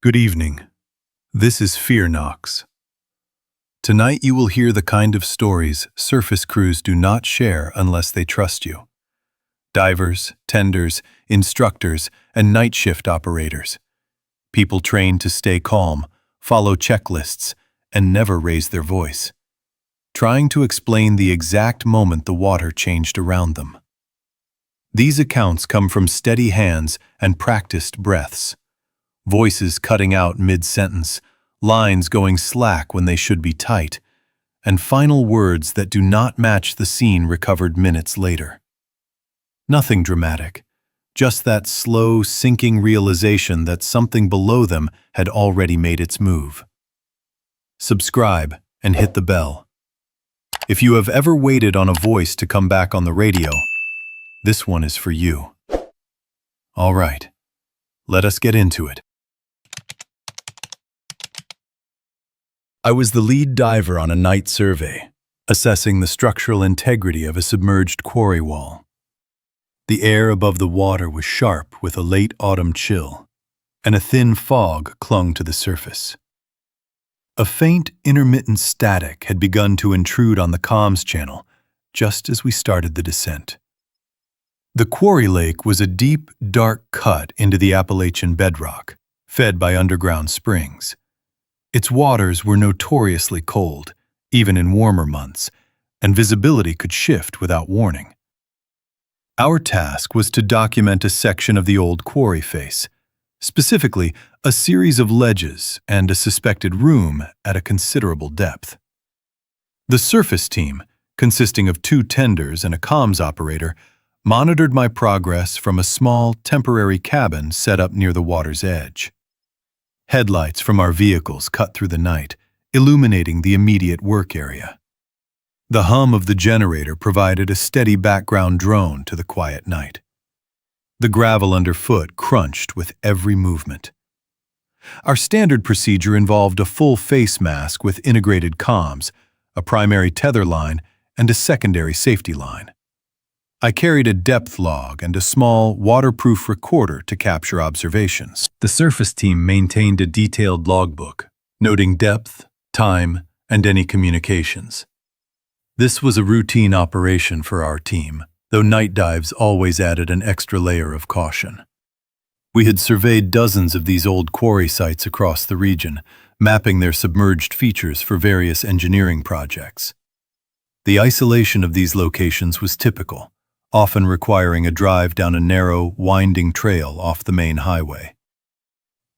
Good evening. This is Fear NOX. Tonight you will hear the kind of stories surface crews do not share unless they trust you. Divers, tenders, instructors, and night shift operators. People trained to stay calm, follow checklists, and never raise their voice, trying to explain the exact moment the water changed around them. These accounts come from steady hands and practiced breaths. Voices cutting out mid-sentence, lines going slack when they should be tight, and final words that do not match the scene recovered minutes later. Nothing dramatic, just that slow, sinking realization that something below them had already made its move. Subscribe and hit the bell. If you have ever waited on a voice to come back on the radio, this one is for you. All right, let us get into it. I was the lead diver on a night survey, assessing the structural integrity of a submerged quarry wall. The air above the water was sharp with a late autumn chill, and a thin fog clung to the surface. A faint, intermittent static had begun to intrude on the comms channel just as we started the descent. The quarry lake was a deep, dark cut into the Appalachian bedrock, fed by underground springs. Its waters were notoriously cold, even in warmer months, and visibility could shift without warning. Our task was to document a section of the old quarry face, specifically a series of ledges and a suspected room at a considerable depth. The surface team, consisting of 2 tenders and a comms operator, monitored my progress from a small, temporary cabin set up near the water's edge. Headlights from our vehicles cut through the night, illuminating the immediate work area. The hum of the generator provided a steady background drone to the quiet night. The gravel underfoot crunched with every movement. Our standard procedure involved a full face mask with integrated comms, a primary tether line, and a secondary safety line. I carried a depth log and a small, waterproof recorder to capture observations. The surface team maintained a detailed logbook, noting depth, time, and any communications. This was a routine operation for our team, though night dives always added an extra layer of caution. We had surveyed dozens of these old quarry sites across the region, mapping their submerged features for various engineering projects. The isolation of these locations was typical, often requiring a drive down a narrow, winding trail off the main highway.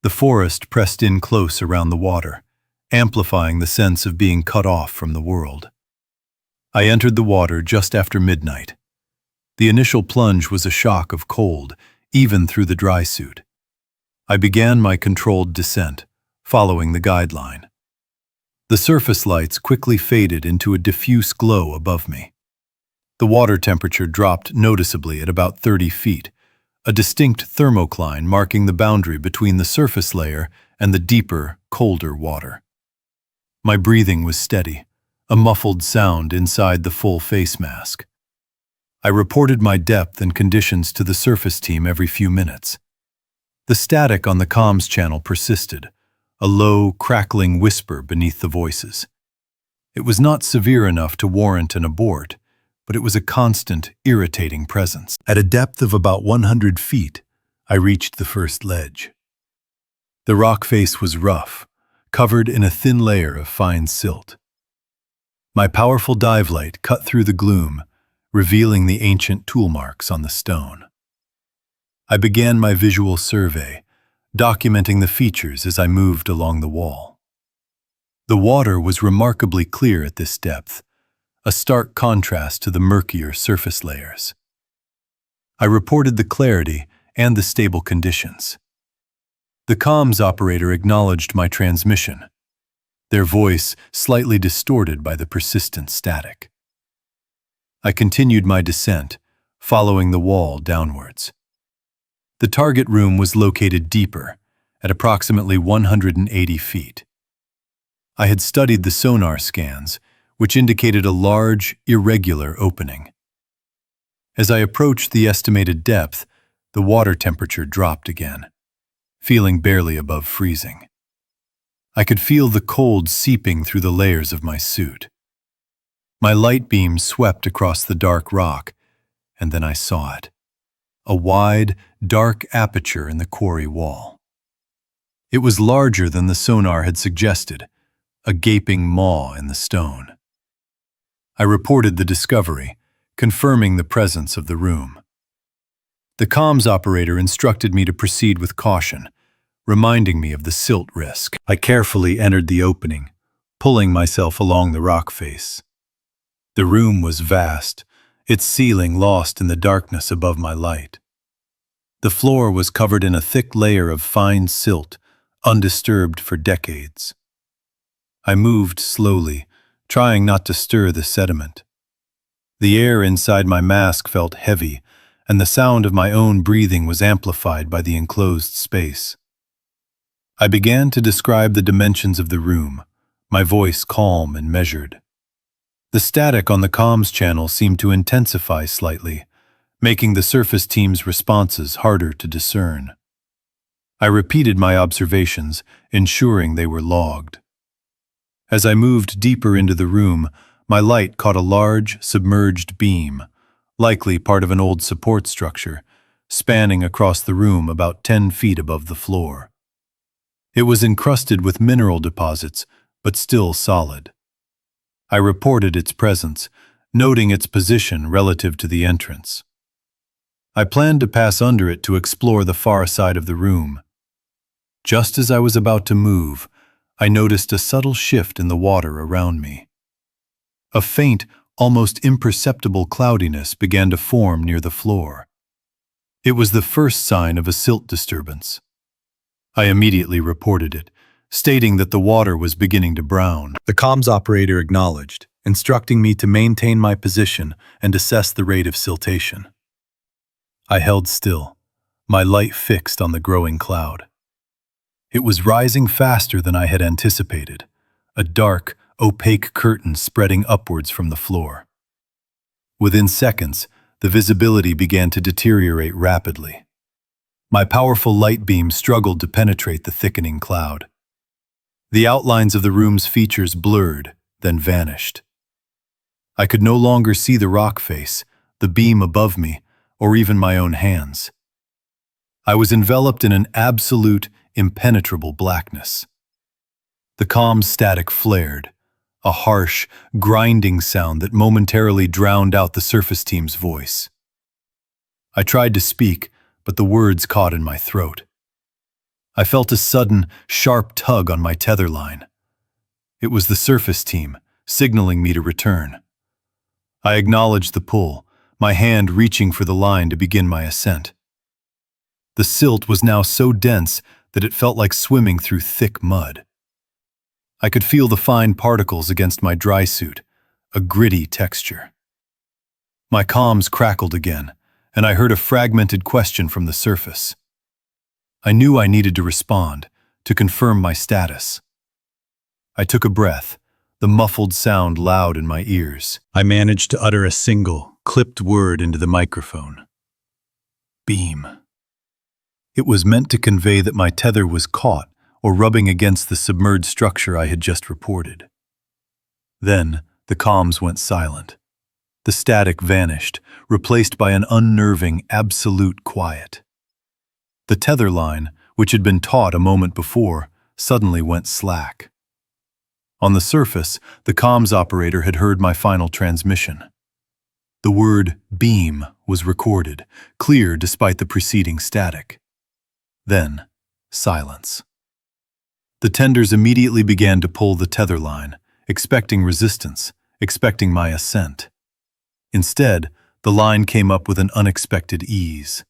The forest pressed in close around the water, amplifying the sense of being cut off from the world. I entered the water just after midnight. The initial plunge was a shock of cold, even through the dry suit. I began my controlled descent, following the guideline. The surface lights quickly faded into a diffuse glow above me. The water temperature dropped noticeably at about 30 feet, a distinct thermocline marking the boundary between the surface layer and the deeper, colder water. My breathing was steady, a muffled sound inside the full face mask. I reported my depth and conditions to the surface team every few minutes. The static on the comms channel persisted, a low, crackling whisper beneath the voices. It was not severe enough to warrant an abort, but it was a constant, irritating presence. At a depth of about 100 feet, I reached the first ledge. The rock face was rough, covered in a thin layer of fine silt. My powerful dive light cut through the gloom, revealing the ancient tool marks on the stone. I began my visual survey, documenting the features as I moved along the wall. The water was remarkably clear at this depth, a stark contrast to the murkier surface layers. I reported the clarity and the stable conditions. The comms operator acknowledged my transmission, their voice slightly distorted by the persistent static. I continued my descent, following the wall downwards. The target room was located deeper, at approximately 180 feet. I had studied the sonar scans, which indicated a large, irregular opening. As I approached the estimated depth, the water temperature dropped again. feeling barely above freezing. I could feel the cold seeping through the layers of my suit. My light beam swept across the dark rock, and then I saw it. A wide, dark aperture in the quarry wall. It was larger than the sonar had suggested, a gaping maw in the stone. I reported the discovery, confirming the presence of the room. The comms operator instructed me to proceed with caution, reminding me of the silt risk. I carefully entered the opening, pulling myself along the rock face. The room was vast, its ceiling lost in the darkness above my light. The floor was covered in a thick layer of fine silt, undisturbed for decades. I moved slowly, trying not to stir the sediment. The air inside my mask felt heavy, and the sound of my own breathing was amplified by the enclosed space. I began to describe the dimensions of the room, my voice calm and measured. The static on the comms channel seemed to intensify slightly, making the surface team's responses harder to discern. I repeated my observations, ensuring they were logged. As I moved deeper into the room, my light caught a large, submerged beam, likely part of an old support structure, spanning across the room about 10 feet above the floor. It was encrusted with mineral deposits, but still solid. I reported its presence, noting its position relative to the entrance. I planned to pass under it to explore the far side of the room. Just as I was about to move, I noticed a subtle shift in the water around me. A faint, almost imperceptible cloudiness began to form near the floor. It was the first sign of a silt disturbance. I immediately reported it, stating that the water was beginning to brown. The comms operator acknowledged, instructing me to maintain my position and assess the rate of siltation. I held still, my light fixed on the growing cloud. It was rising faster than I had anticipated, a dark, opaque curtain spreading upwards from the floor. Within seconds, the visibility began to deteriorate rapidly. My powerful light beam struggled to penetrate the thickening cloud. The outlines of the room's features blurred, then vanished. I could no longer see the rock face, the beam above me, or even my own hands. I was enveloped in an absolute, impenetrable blackness. The calm static flared, a harsh, grinding sound that momentarily drowned out the surface team's voice. I tried to speak, but the words caught in my throat. I felt a sudden, sharp tug on my tether line. It was the surface team, signaling me to return. I acknowledged the pull, my hand reaching for the line to begin my ascent. The silt was now so dense that it felt like swimming through thick mud. I could feel the fine particles against my dry suit, a gritty texture. My comms crackled again, and I heard a fragmented question from the surface. I knew I needed to respond, to confirm my status. I took a breath, the muffled sound loud in my ears. I managed to utter a single, clipped word into the microphone. Beam. It was meant to convey that my tether was caught or rubbing against the submerged structure I had just reported. Then, the comms went silent. The static vanished, replaced by an unnerving, absolute quiet. The tether line, which had been taut a moment before, suddenly went slack. On the surface, the comms operator had heard my final transmission. The word beam was recorded, clear despite the preceding static. Then, silence. The tenders immediately began to pull the tether line, expecting resistance, expecting my ascent. Instead, the line came up with an unexpected ease.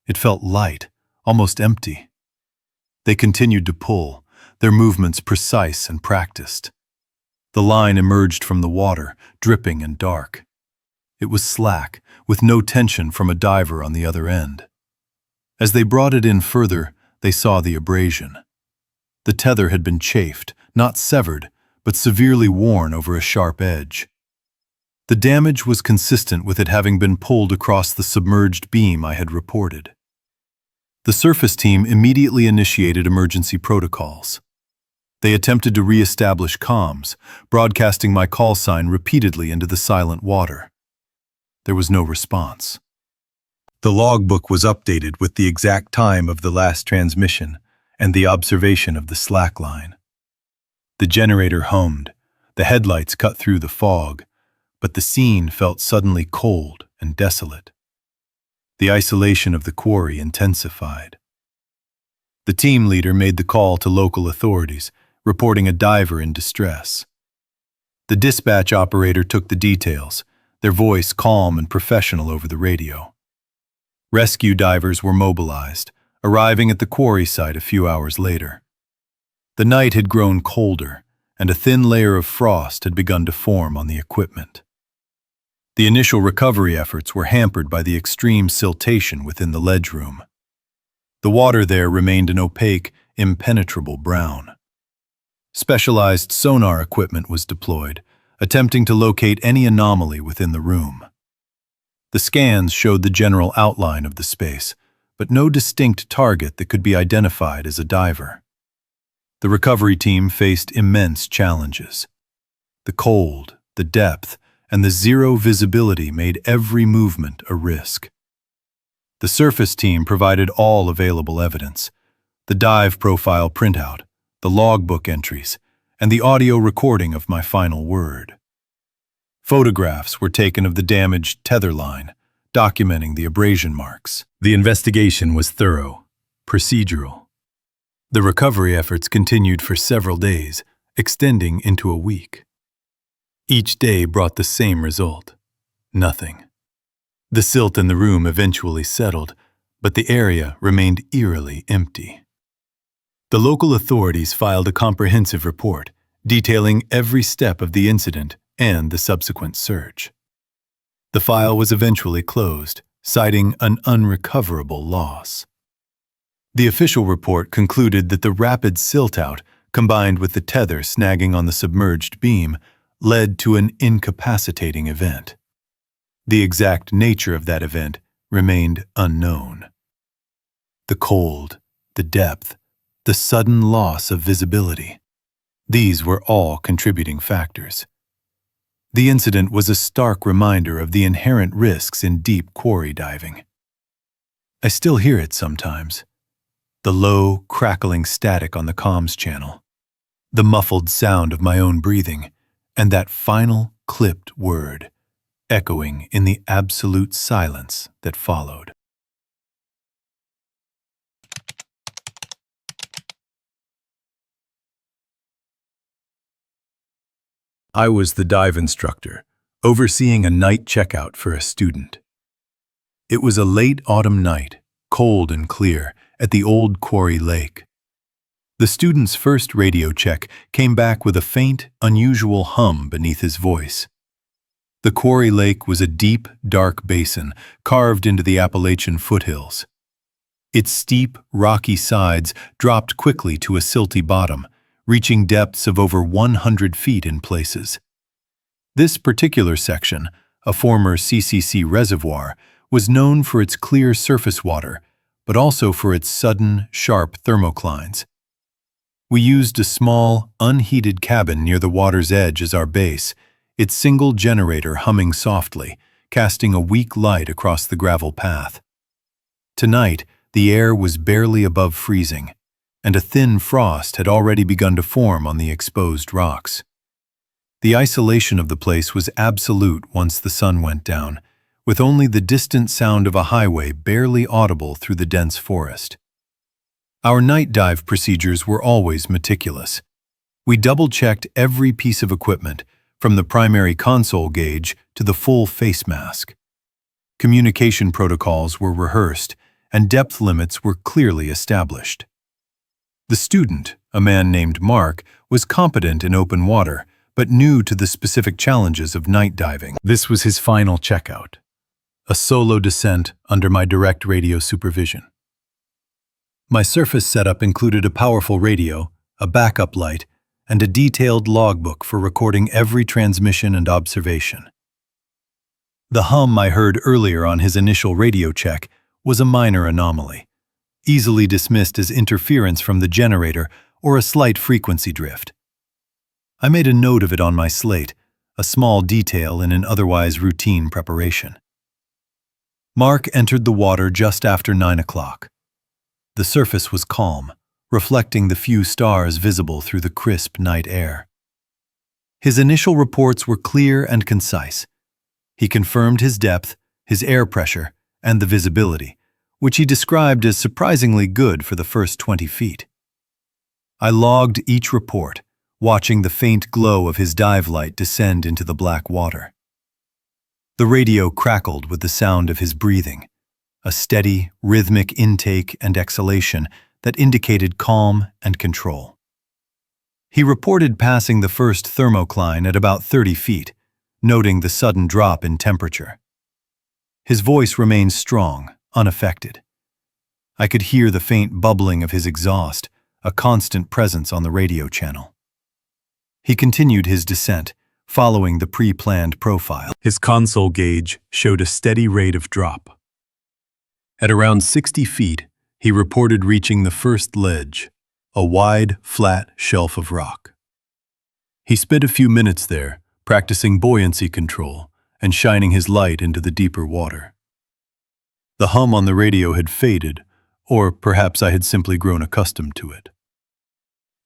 It felt light, almost empty. They continued to pull, their movements precise and practiced. The line emerged from the water, dripping and dark. It was slack, with no tension from a diver on the other end. As they brought it in further, they saw the abrasion. The tether had been chafed, not severed, but severely worn over a sharp edge. The damage was consistent with it having been pulled across the submerged beam I had reported. The surface team immediately initiated emergency protocols. They attempted to re-establish comms, broadcasting my call sign repeatedly into the silent water. There was no response. The logbook was updated with the exact time of the last transmission and the observation of the slack line. The generator hummed, the headlights cut through the fog, but the scene felt suddenly cold and desolate. The isolation of the quarry intensified. The team leader made the call to local authorities, reporting a diver in distress. The dispatch operator took the details, their voice calm and professional over the radio. Rescue divers were mobilized, arriving at the quarry site a few hours later. The night had grown colder, and a thin layer of frost had begun to form on the equipment. The initial recovery efforts were hampered by the extreme siltation within the ledge room. The water there remained an opaque, impenetrable brown. Specialized sonar equipment was deployed, attempting to locate any anomaly within the room. The scans showed the general outline of the space, but no distinct target that could be identified as a diver. The recovery team faced immense challenges. The cold, the depth, and the zero visibility made every movement a risk. The surface team provided all available evidence: the dive profile printout, the logbook entries, and the audio recording of my final word. Photographs were taken of the damaged tether line, documenting the abrasion marks. The investigation was thorough, procedural. The recovery efforts continued for several days, extending into a week. Each day brought the same result: nothing. The silt in the room eventually settled, but the area remained eerily empty. The local authorities filed a comprehensive report, detailing every step of the incident and the subsequent search. The file was eventually closed, citing an unrecoverable loss. The official report concluded that the rapid silt-out, combined with the tether snagging on the submerged beam, led to an incapacitating event. The exact nature of that event remained unknown. The cold, the depth, the sudden loss of visibility. These were all contributing factors. The incident was a stark reminder of the inherent risks in deep quarry diving. I still hear it sometimes: the low, crackling static on the comms channel, the muffled sound of my own breathing, and that final, clipped word, echoing in the absolute silence that followed. I was the dive instructor, overseeing a night checkout for a student. It was a late autumn night, cold and clear, at the old quarry lake. The student's first radio check came back with a faint, unusual hum beneath his voice. The quarry lake was a deep, dark basin carved into the Appalachian foothills. Its steep, rocky sides dropped quickly to a silty bottom, reaching depths of over 100 feet in places. This particular section, a former CCC reservoir, was known for its clear surface water, but also for its sudden, sharp thermoclines. We used a small, unheated cabin near the water's edge as our base, its single generator humming softly, casting a weak light across the gravel path. Tonight, the air was barely above freezing, and a thin frost had already begun to form on the exposed rocks. The isolation of the place was absolute once the sun went down, with only the distant sound of a highway barely audible through the dense forest. Our night dive procedures were always meticulous. We double-checked every piece of equipment, from the primary console gauge to the full face mask. Communication protocols were rehearsed, and depth limits were clearly established. The student, a man named Mark, was competent in open water, but new to the specific challenges of night diving. This was his final checkout, a solo descent under my direct radio supervision. My surface setup included a powerful radio, a backup light, and a detailed logbook for recording every transmission and observation. The hum I heard earlier on his initial radio check was a minor anomaly. easily dismissed as interference from the generator or a slight frequency drift. I made a note of it on my slate, a small detail in an otherwise routine preparation. Mark entered the water just after 9 o'clock. The surface was calm, reflecting the few stars visible through the crisp night air. His initial reports were clear and concise. He confirmed his depth, his air pressure, and the visibility, which he described as surprisingly good for the first 20 feet. I logged each report, watching the faint glow of his dive light descend into the black water. The radio crackled with the sound of his breathing, a steady, rhythmic intake and exhalation that indicated calm and control. He reported passing the first thermocline at about 30 feet, noting the sudden drop in temperature. His voice remained strong, unaffected. I could hear the faint bubbling of his exhaust, a constant presence on the radio channel. He continued his descent, following the pre-planned profile. His console gauge showed a steady rate of drop. At around 60 feet, he reported reaching the first ledge, a wide, flat shelf of rock. He spent a few minutes there, practicing buoyancy control and shining his light into the deeper water. The hum on the radio had faded, or perhaps I had simply grown accustomed to it.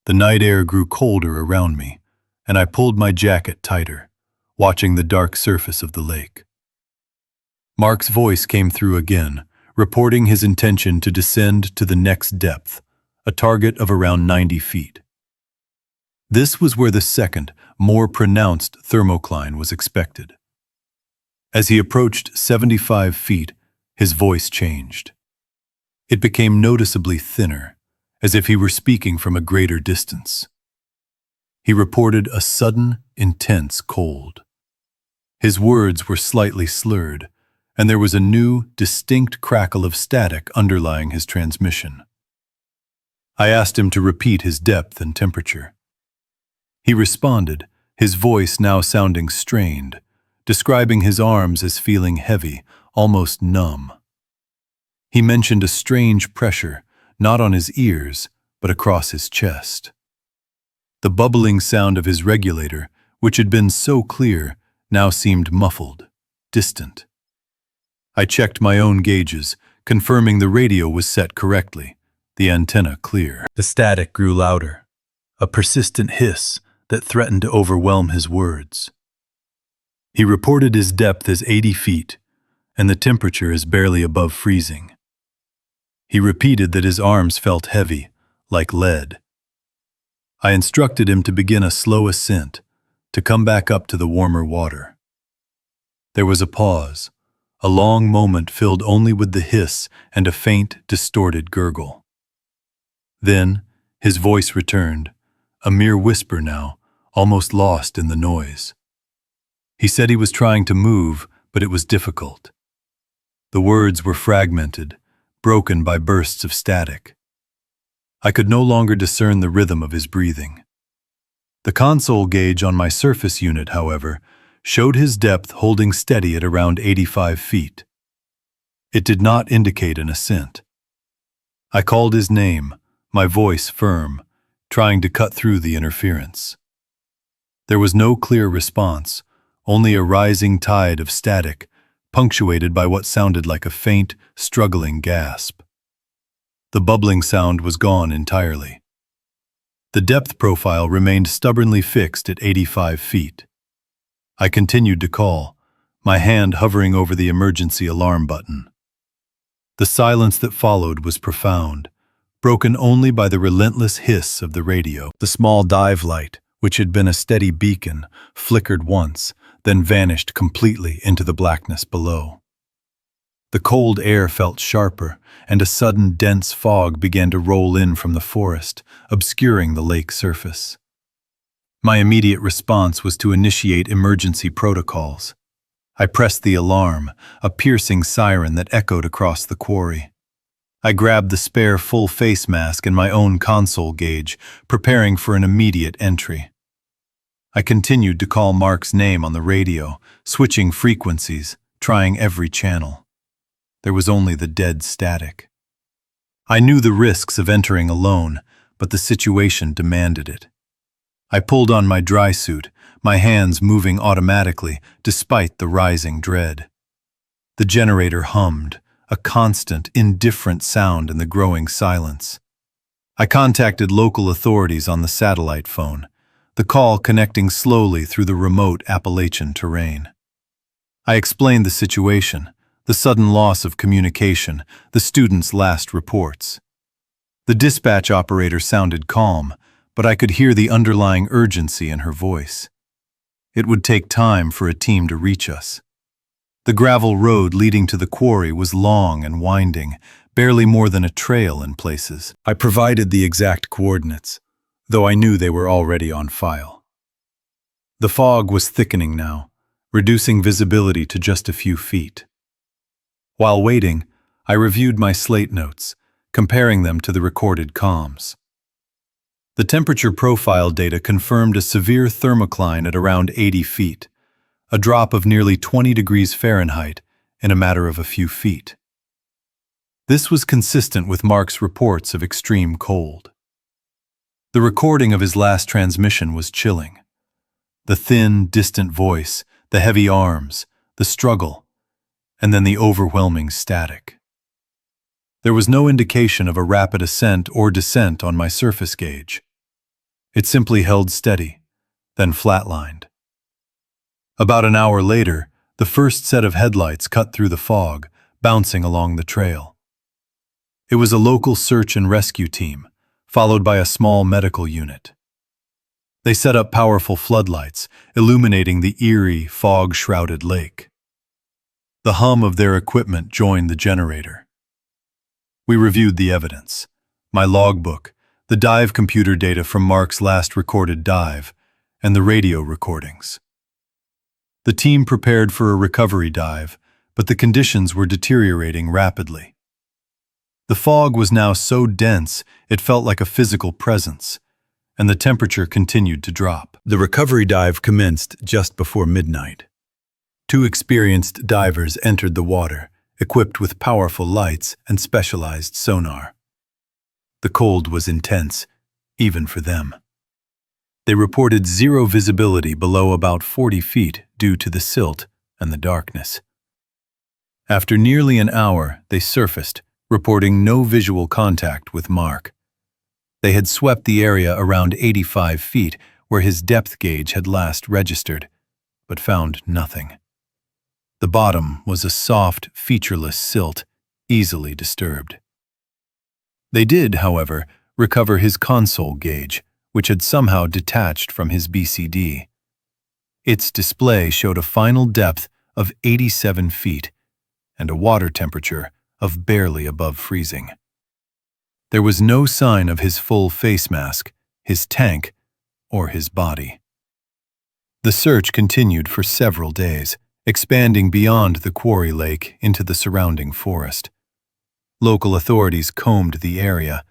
The night air grew colder around me, and I pulled my jacket tighter, watching the dark surface of the lake. Mark's voice came through again, reporting his intention to descend to the next depth, a target of around 90 feet. This was where the second, more pronounced thermocline was expected. As he approached 75 feet, his voice changed. It became noticeably thinner, as if he were speaking from a greater distance. He reported a sudden, intense cold. His words were slightly slurred, and there was a new, distinct crackle of static underlying his transmission. I asked him to repeat his depth and temperature. He responded, his voice now sounding strained, describing his arms as feeling heavy, almost numb. He mentioned a strange pressure, not on his ears, but across his chest. The bubbling sound of his regulator, which had been so clear, now seemed muffled, distant. I checked my own gauges, confirming the radio was set correctly, the antenna clear. The static grew louder, a persistent hiss that threatened to overwhelm his words. He reported his depth as 80 feet, and the temperature is barely above freezing. He repeated that his arms felt heavy, like lead. I instructed him to begin a slow ascent, to come back up to the warmer water. There was a pause, a long moment filled only with the hiss and a faint, distorted gurgle. Then, his voice returned, a mere whisper now, almost lost in the noise. He said he was trying to move, but it was difficult. The words were fragmented, broken by bursts of static. I could no longer discern the rhythm of his breathing. The console gauge on my surface unit, however, showed his depth holding steady at around 85 feet. It did not indicate an ascent. I called his name, my voice firm, trying to cut through the interference. There was no clear response, only a rising tide of static, punctuated by what sounded like a faint, struggling gasp. The bubbling sound was gone entirely. The depth profile remained stubbornly fixed at 85 feet. I continued to call, my hand hovering over the emergency alarm button. The silence that followed was profound, broken only by the relentless hiss of the radio. The small dive light, which had been a steady beacon, flickered once, then vanished completely into the blackness below. The cold air felt sharper, and a sudden dense fog began to roll in from the forest, obscuring the lake surface. My immediate response was to initiate emergency protocols. I pressed the alarm, a piercing siren that echoed across the quarry. I grabbed the spare full face mask and my own console gauge, preparing for an immediate entry. I continued to call Mark's name on the radio, switching frequencies, trying every channel. There was only the dead static. I knew the risks of entering alone, but the situation demanded it. I pulled on my dry suit, my hands moving automatically despite the rising dread. The generator hummed, a constant, indifferent sound in the growing silence. I contacted local authorities on the satellite phone, the call connecting slowly through the remote Appalachian terrain. I explained the situation, the sudden loss of communication, the students' last reports. The dispatch operator sounded calm, but I could hear the underlying urgency in her voice. It would take time for a team to reach us. The gravel road leading to the quarry was long and winding, barely more than a trail in places. I provided the exact coordinates, though I knew they were already on file. The fog was thickening now, reducing visibility to just a few feet. While waiting, I reviewed my slate notes, comparing them to the recorded comms. The temperature profile data confirmed a severe thermocline at around 80 feet, a drop of nearly 20 degrees Fahrenheit in a matter of a few feet. This was consistent with Mark's reports of extreme cold. The recording of his last transmission was chilling. The thin, distant voice, the heavy arms, the struggle, and then the overwhelming static. There was no indication of a rapid ascent or descent on my surface gauge. It simply held steady, then flatlined. About an hour later, the first set of headlights cut through the fog, bouncing along the trail. It was a local search and rescue team, followed by a small medical unit. They set up powerful floodlights, illuminating the eerie, fog-shrouded lake. The hum of their equipment joined the generator. We reviewed the evidence, my logbook, the dive computer data from Mark's last recorded dive, and the radio recordings. The team prepared for a recovery dive, but the conditions were deteriorating rapidly. The fog was now so dense it felt like a physical presence, and the temperature continued to drop. The recovery dive commenced just before midnight. 2 experienced divers entered the water, equipped with powerful lights and specialized sonar. The cold was intense, even for them. They reported zero visibility below about 40 feet due to the silt and the darkness. After nearly an hour, they surfaced, reporting no visual contact with Mark. They had swept the area around 85 feet where his depth gauge had last registered, but found nothing. The bottom was a soft, featureless silt, easily disturbed. They did, however, recover his console gauge, which had somehow detached from his BCD. Its display showed a final depth of 87 feet and a water temperature of barely above freezing. There was no sign of his full face mask, his tank, or his body. The search continued for several days, expanding beyond the quarry lake into the surrounding forest. Local authorities combed the area,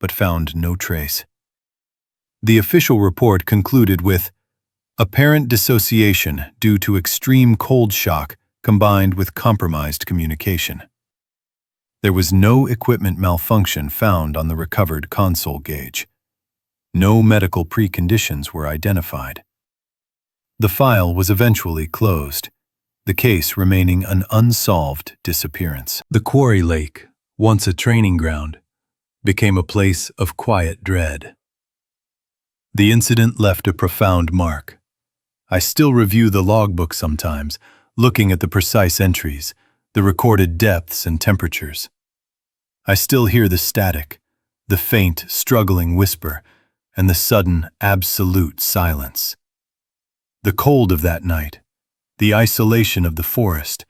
but found no trace. The official report concluded with apparent dissociation due to extreme cold shock combined with compromised communication. There was no equipment malfunction found on the recovered console gauge. No medical preconditions were identified. The file was eventually closed, the case remaining an unsolved disappearance. The quarry lake, once a training ground, became a place of quiet dread. The incident left a profound mark. I still review the logbook sometimes, looking at the precise entries, the recorded depths and temperatures. I still hear the static, the faint, struggling whisper, and the sudden, absolute silence. The cold of that night, the isolation of the forest,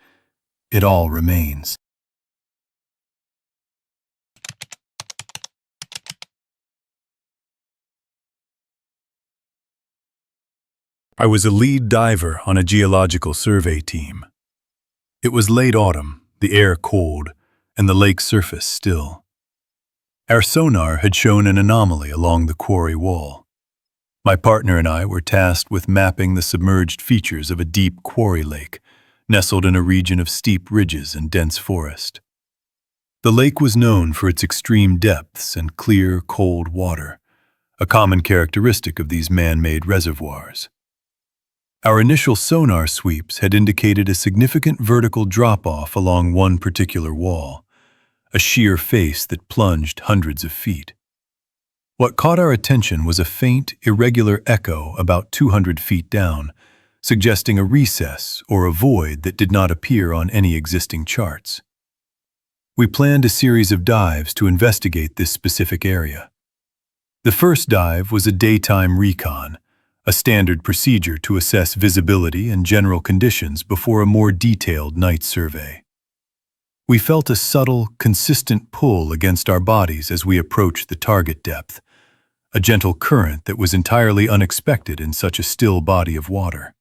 it all remains. I was a lead diver on a geological survey team. It was late autumn, the air cold, and the lake surface still. Our sonar had shown an anomaly along the quarry wall. My partner and I were tasked with mapping the submerged features of a deep quarry lake, nestled in a region of steep ridges and dense forest. The lake was known for its extreme depths and clear, cold water, a common characteristic of these man-made reservoirs. Our initial sonar sweeps had indicated a significant vertical drop-off along one particular wall, a sheer face that plunged hundreds of feet. What caught our attention was a faint, irregular echo about 200 feet down, suggesting a recess or a void that did not appear on any existing charts. We planned a series of dives to investigate this specific area. The first dive was a daytime recon, a standard procedure to assess visibility and general conditions before a more detailed night survey. We felt a subtle, consistent pull against our bodies as we approached the target depth, a gentle current that was entirely unexpected in such a still body of water.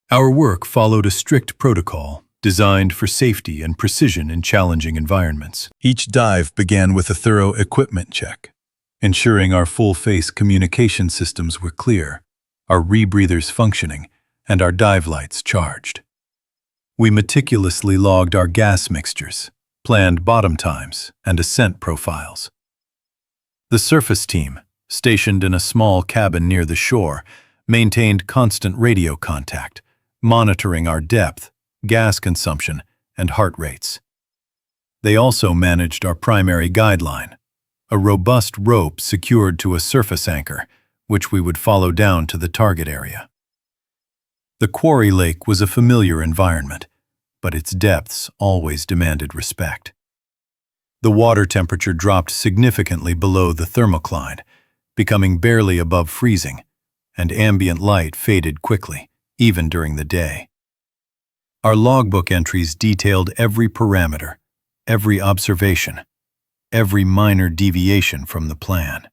Our work followed a strict protocol designed for safety and precision in challenging environments. Each dive began with a thorough equipment check, ensuring our full-face communication systems were clear, our rebreathers functioning, and our dive lights charged. We meticulously logged our gas mixtures, planned bottom times, and ascent profiles. The surface team, stationed in a small cabin near the shore, maintained constant radio contact, monitoring our depth, gas consumption, and heart rates. They also managed our primary guideline, a robust rope secured to a surface anchor, which we would follow down to the target area. The quarry lake was a familiar environment, but its depths always demanded respect. The water temperature dropped significantly below the thermocline, becoming barely above freezing, and ambient light faded quickly, even during the day. Our logbook entries detailed every parameter, every observation, every minor deviation from the plan.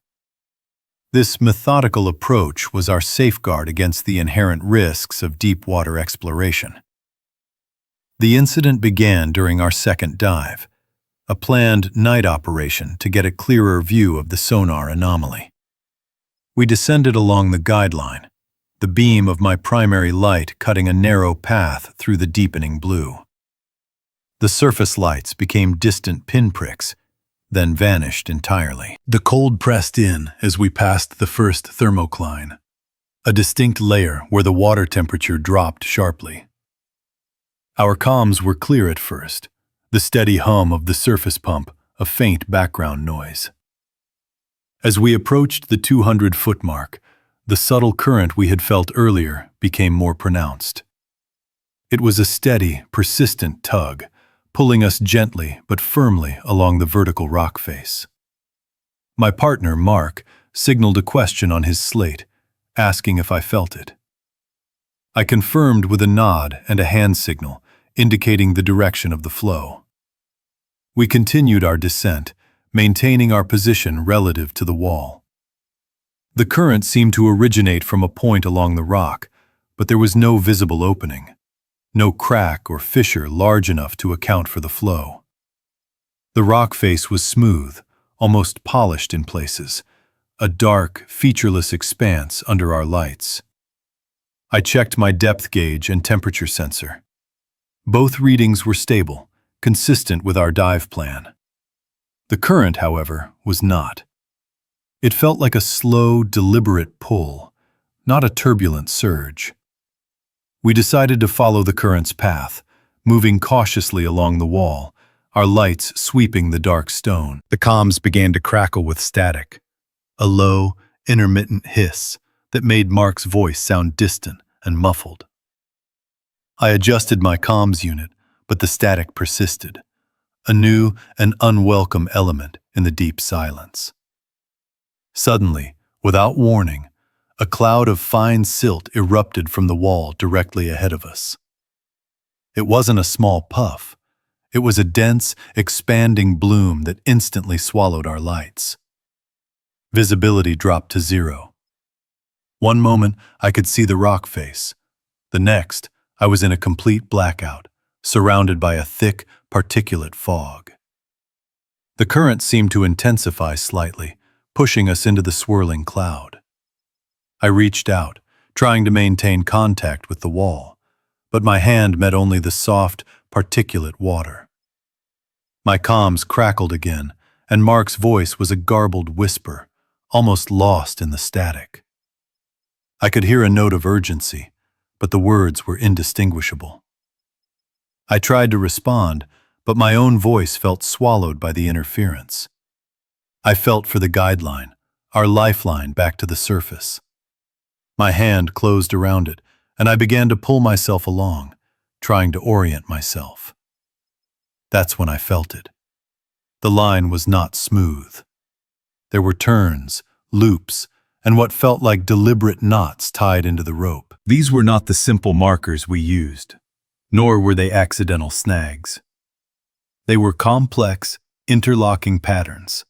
This methodical approach was our safeguard against the inherent risks of deep water exploration. The incident began during our second dive, a planned night operation to get a clearer view of the sonar anomaly. We descended along the guideline, the beam of my primary light cutting a narrow path through the deepening blue. The surface lights became distant pinpricks, then vanished entirely. The cold pressed in as we passed the first thermocline, a distinct layer where the water temperature dropped sharply. Our comms were clear at first, the steady hum of the surface pump a faint background noise. As we approached the 200-foot mark, the subtle current we had felt earlier became more pronounced. It was a steady, persistent tug, pulling us gently but firmly along the vertical rock face. My partner, Mark, signaled a question on his slate, asking if I felt it. I confirmed with a nod and a hand signal, indicating the direction of the flow. We continued our descent, maintaining our position relative to the wall. The current seemed to originate from a point along the rock, but there was no visible opening, no crack or fissure large enough to account for the flow. The rock face was smooth, almost polished in places, a dark, featureless expanse under our lights. I checked my depth gauge and temperature sensor. Both readings were stable, consistent with our dive plan. The current, however, was not. It felt like a slow, deliberate pull, not a turbulent surge. We decided to follow the current's path, moving cautiously along the wall, our lights sweeping the dark stone. The comms began to crackle with static, a low, intermittent hiss that made Mark's voice sound distant and muffled. I adjusted my comms unit, but the static persisted, a new and unwelcome element in the deep silence. Suddenly, without warning, a cloud of fine silt erupted from the wall directly ahead of us. It wasn't a small puff. It was a dense, expanding bloom that instantly swallowed our lights. Visibility dropped to 0. One moment, I could see the rock face. The next, I was in a complete blackout, surrounded by a thick, particulate fog. The current seemed to intensify slightly, pushing us into the swirling cloud. I reached out, trying to maintain contact with the wall, but my hand met only the soft, particulate water. My comms crackled again, and Mark's voice was a garbled whisper, almost lost in the static. I could hear a note of urgency, but the words were indistinguishable. I tried to respond, but my own voice felt swallowed by the interference. I felt for the guideline, our lifeline back to the surface. My hand closed around it, and I began to pull myself along, trying to orient myself. That's when I felt it. The line was not smooth. There were turns, loops, and what felt like deliberate knots tied into the rope. These were not the simple markers we used, nor were they accidental snags. They were complex, interlocking patterns,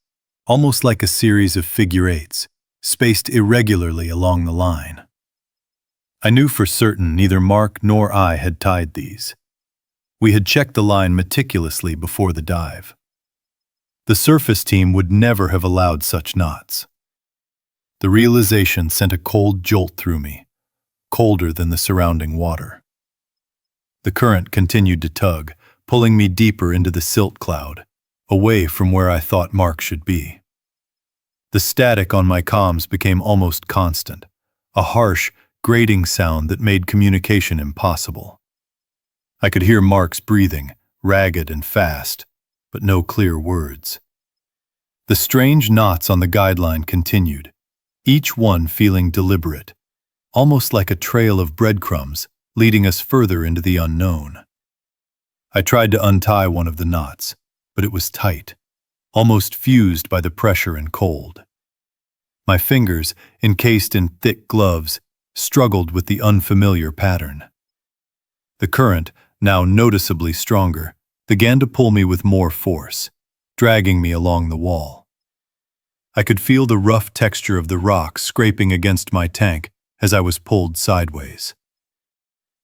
almost like a series of figure eights, spaced irregularly along the line. I knew for certain neither Mark nor I had tied these. We had checked the line meticulously before the dive. The surface team would never have allowed such knots. The realization sent a cold jolt through me, colder than the surrounding water. The current continued to tug, pulling me deeper into the silt cloud, away from where I thought Mark should be. The static on my comms became almost constant, a harsh, grating sound that made communication impossible. I could hear Mark's breathing, ragged and fast, but no clear words. The strange knots on the guideline continued, each one feeling deliberate, almost like a trail of breadcrumbs leading us further into the unknown. I tried to untie one of the knots, but it was tight, almost fused by the pressure and cold. My fingers, encased in thick gloves, struggled with the unfamiliar pattern. The current, now noticeably stronger, began to pull me with more force, dragging me along the wall. I could feel the rough texture of the rock scraping against my tank as I was pulled sideways.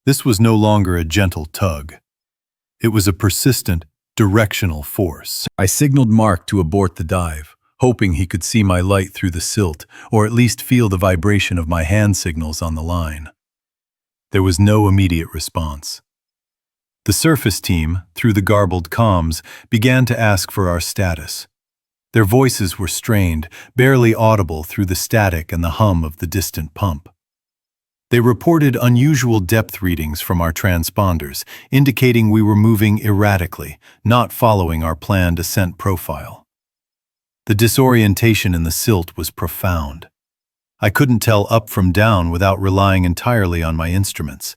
This was no longer a gentle tug. It was a persistent, directional force. I signaled Mark to abort the dive, hoping he could see my light through the silt, or at least feel the vibration of my hand signals on the line. There was no immediate response. The surface team, through the garbled comms, began to ask for our status. Their voices were strained, barely audible through the static and the hum of the distant pump. They reported unusual depth readings from our transponders, indicating we were moving erratically, not following our planned ascent profile. The disorientation in the silt was profound. I couldn't tell up from down without relying entirely on my instruments.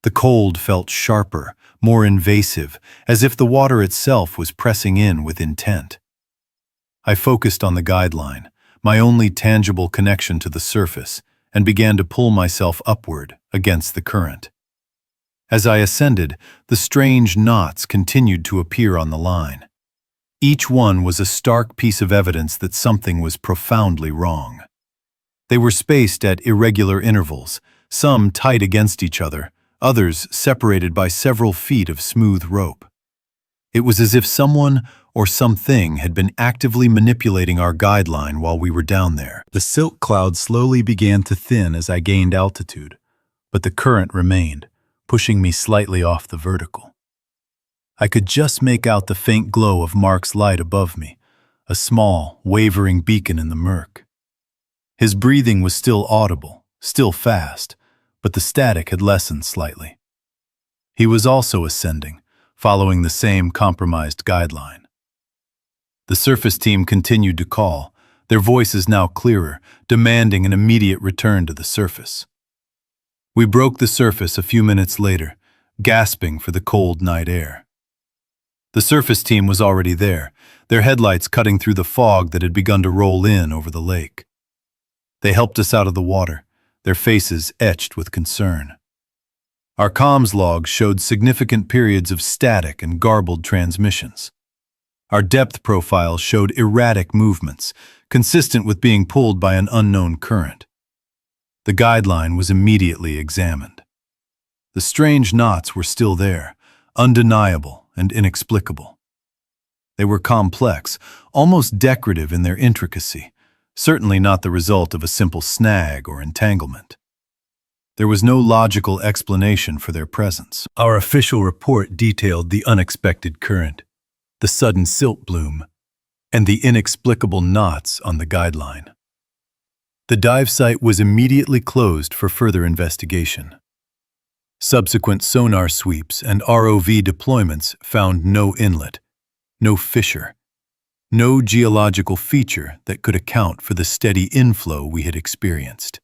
The cold felt sharper, more invasive, as if the water itself was pressing in with intent. I focused on the guideline, my only tangible connection to the surface, and began to pull myself upward against the current. As I ascended, the strange knots continued to appear on the line. Each one was a stark piece of evidence that something was profoundly wrong. They were spaced at irregular intervals, some tight against each other, others separated by several feet of smooth rope. It was as if someone or something had been actively manipulating our guideline while we were down there. The silt cloud slowly began to thin as I gained altitude, but the current remained, pushing me slightly off the vertical. I could just make out the faint glow of Mark's light above me, a small, wavering beacon in the murk. His breathing was still audible, still fast, but the static had lessened slightly. He was also ascending, following the same compromised guideline. The surface team continued to call, their voices now clearer, demanding an immediate return to the surface. We broke the surface a few minutes later, gasping for the cold night air. The surface team was already there, their headlights cutting through the fog that had begun to roll in over the lake. They helped us out of the water, their faces etched with concern. Our comms logs showed significant periods of static and garbled transmissions. Our depth profile showed erratic movements, consistent with being pulled by an unknown current. The guideline was immediately examined. The strange knots were still there, undeniable and inexplicable. They were complex, almost decorative in their intricacy, certainly not the result of a simple snag or entanglement. There was no logical explanation for their presence. Our official report detailed the unexpected current. the sudden silt bloom, and the inexplicable knots on the guideline. The dive site was immediately closed for further investigation. Subsequent sonar sweeps and ROV deployments found no inlet, no fissure, no geological feature that could account for the steady inflow we had experienced.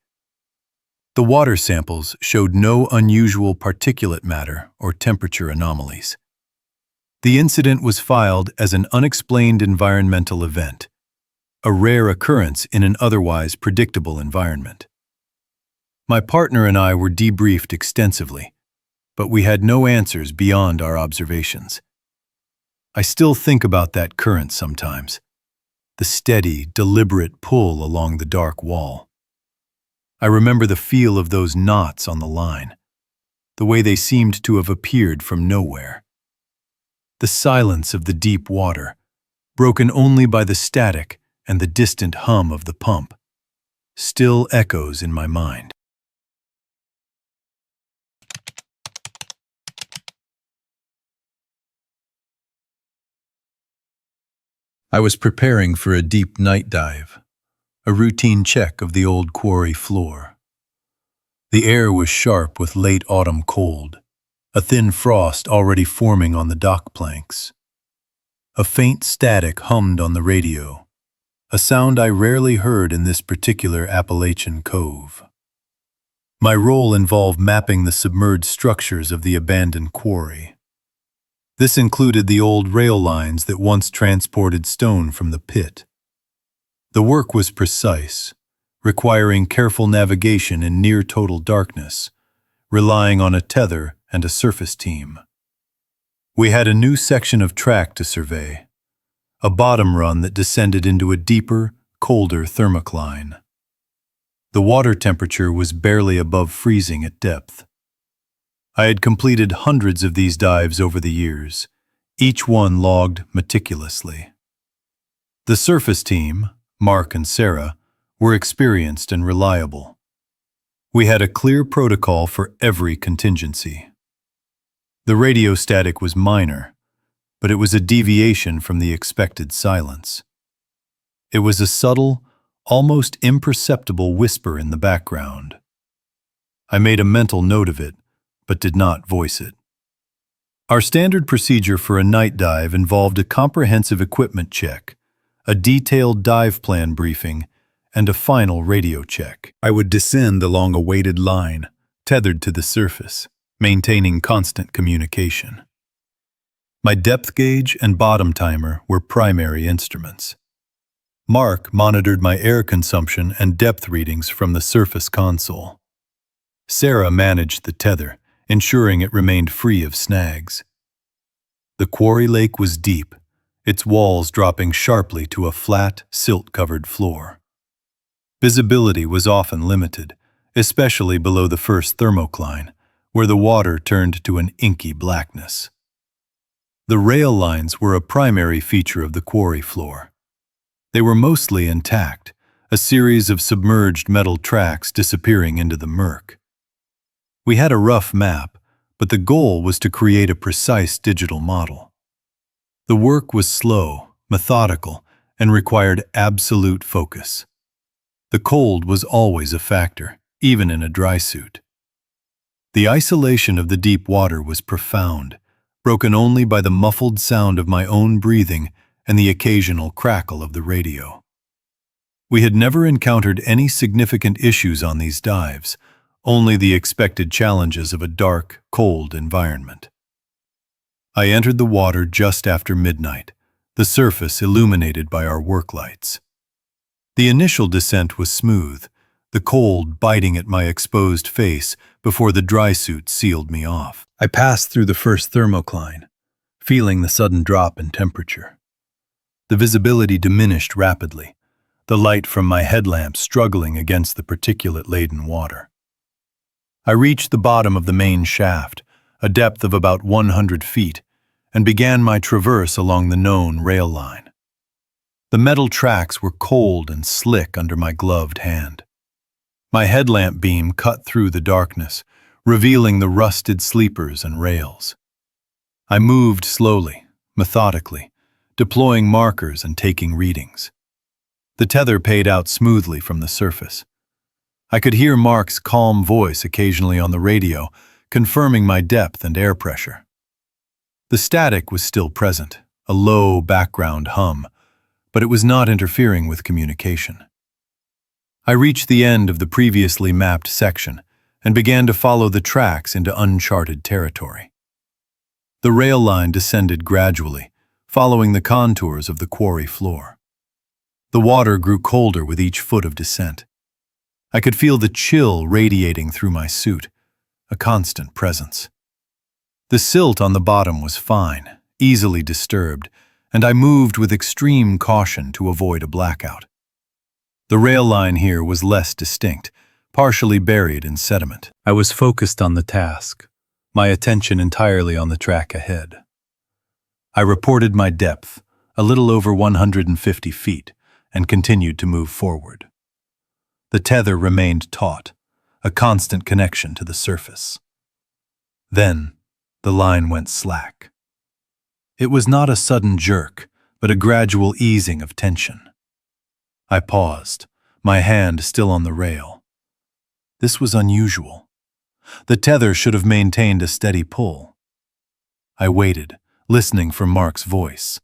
The water samples showed no unusual particulate matter or temperature anomalies. The incident was filed as an unexplained environmental event, a rare occurrence in an otherwise predictable environment. My partner and I were debriefed extensively, but we had no answers beyond our observations. I still think about that current sometimes, the steady, deliberate pull along the dark wall. I remember the feel of those knots on the line, the way they seemed to have appeared from nowhere. The silence of the deep water, broken only by the static and the distant hum of the pump, still echoes in my mind. I was preparing for a deep night dive, a routine check of the old quarry floor. The air was sharp with late autumn cold, a thin frost already forming on the dock planks. A faint static hummed on the radio, a sound I rarely heard in this particular Appalachian cove. My role involved mapping the submerged structures of the abandoned quarry. This included the old rail lines that once transported stone from the pit. The work was precise, requiring careful navigation in near-total darkness, relying on a tether and a surface team. We had a new section of track to survey, a bottom run that descended into a deeper, colder thermocline. The water temperature was barely above freezing at depth. I had completed hundreds of these dives over the years, each one logged meticulously. The surface team, Mark and Sarah, were experienced and reliable. We had a clear protocol for every contingency. The radio static was minor, but it was a deviation from the expected silence. It was a subtle, almost imperceptible whisper in the background. I made a mental note of it, but did not voice it. Our standard procedure for a night dive involved a comprehensive equipment check, a detailed dive plan briefing, and a final radio check. I would descend along a weighted line, tethered to the surface, maintaining constant communication. My depth gauge and bottom timer were primary instruments. Mark monitored my air consumption and depth readings from the surface console. Sarah managed the tether, ensuring it remained free of snags. The quarry lake was deep, its walls dropping sharply to a flat, silt-covered floor. Visibility was often limited, especially below the first thermocline, where the water turned to an inky blackness. The rail lines were a primary feature of the quarry floor. They were mostly intact, a series of submerged metal tracks disappearing into the murk. We had a rough map, but the goal was to create a precise digital model. The work was slow, methodical, and required absolute focus. The cold was always a factor, even in a dry suit. The isolation of the deep water was profound, broken only by the muffled sound of my own breathing and the occasional crackle of the radio. We had never encountered any significant issues on these dives, only the expected challenges of a dark, cold environment. I entered the water just after midnight, the surface illuminated by our work lights. The initial descent was smooth, the cold biting at my exposed face before the dry suit sealed me off. I passed through the first thermocline, feeling the sudden drop in temperature. The visibility diminished rapidly, the light from my headlamp struggling against the particulate-laden water. I reached the bottom of the main shaft, a depth of about 100 feet, and began my traverse along the known rail line. The metal tracks were cold and slick under my gloved hand. My headlamp beam cut through the darkness, revealing the rusted sleepers and rails. I moved slowly, methodically, deploying markers and taking readings. The tether paid out smoothly from the surface. I could hear Mark's calm voice occasionally on the radio, confirming my depth and air pressure. The static was still present, a low background hum, but it was not interfering with communication. I reached the end of the previously mapped section and began to follow the tracks into uncharted territory. The rail line descended gradually, following the contours of the quarry floor. The water grew colder with each foot of descent. I could feel the chill radiating through my suit, a constant presence. The silt on the bottom was fine, easily disturbed, and I moved with extreme caution to avoid a blackout. The rail line here was less distinct, partially buried in sediment. I was focused on the task, my attention entirely on the track ahead. I reported my depth, a little over 150 feet, and continued to move forward. The tether remained taut, a constant connection to the surface. Then, the line went slack. It was not a sudden jerk, but a gradual easing of tension. I paused, my hand still on the rail. This was unusual. The tether should have maintained a steady pull. I waited, listening for Mark's voice,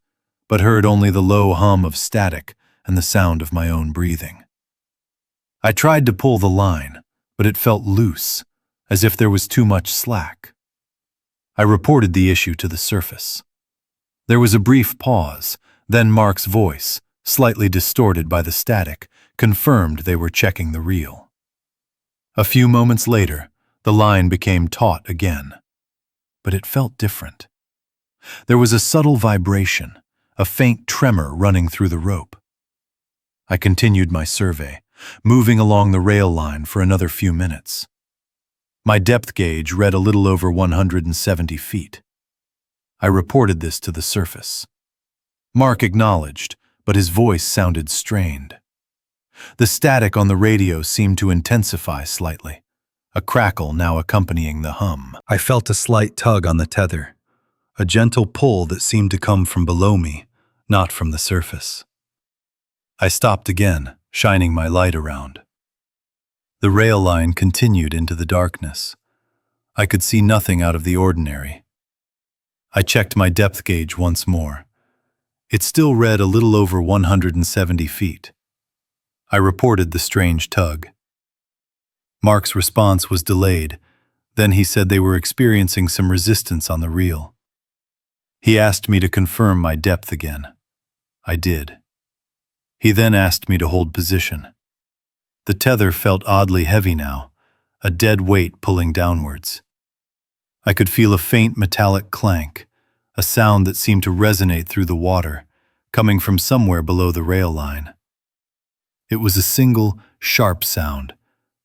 but heard only the low hum of static and the sound of my own breathing. I tried to pull the line, but it felt loose, as if there was too much slack. I reported the issue to the surface. There was a brief pause, then Mark's voice, slightly distorted by the static, confirmed they were checking the reel. A few moments later, the line became taut again, but it felt different. There was a subtle vibration, a faint tremor running through the rope. I continued my survey, moving along the rail line for another few minutes. My depth gauge read a little over 170 feet. I reported this to the surface. Mark acknowledged, but his voice sounded strained. The static on the radio seemed to intensify slightly, a crackle now accompanying the hum. I felt a slight tug on the tether, a gentle pull that seemed to come from below me, not from the surface. I stopped again, shining my light around. The rail line continued into the darkness. I could see nothing out of the ordinary. I checked my depth gauge once more. It still read a little over 170 feet. I reported the strange tug. Mark's response was delayed. Then he said they were experiencing some resistance on the reel. He asked me to confirm my depth again. I did. He then asked me to hold position. The tether felt oddly heavy now, a dead weight pulling downwards. I could feel a faint metallic clank, a sound that seemed to resonate through the water, coming from somewhere below the rail line. It was a single, sharp sound,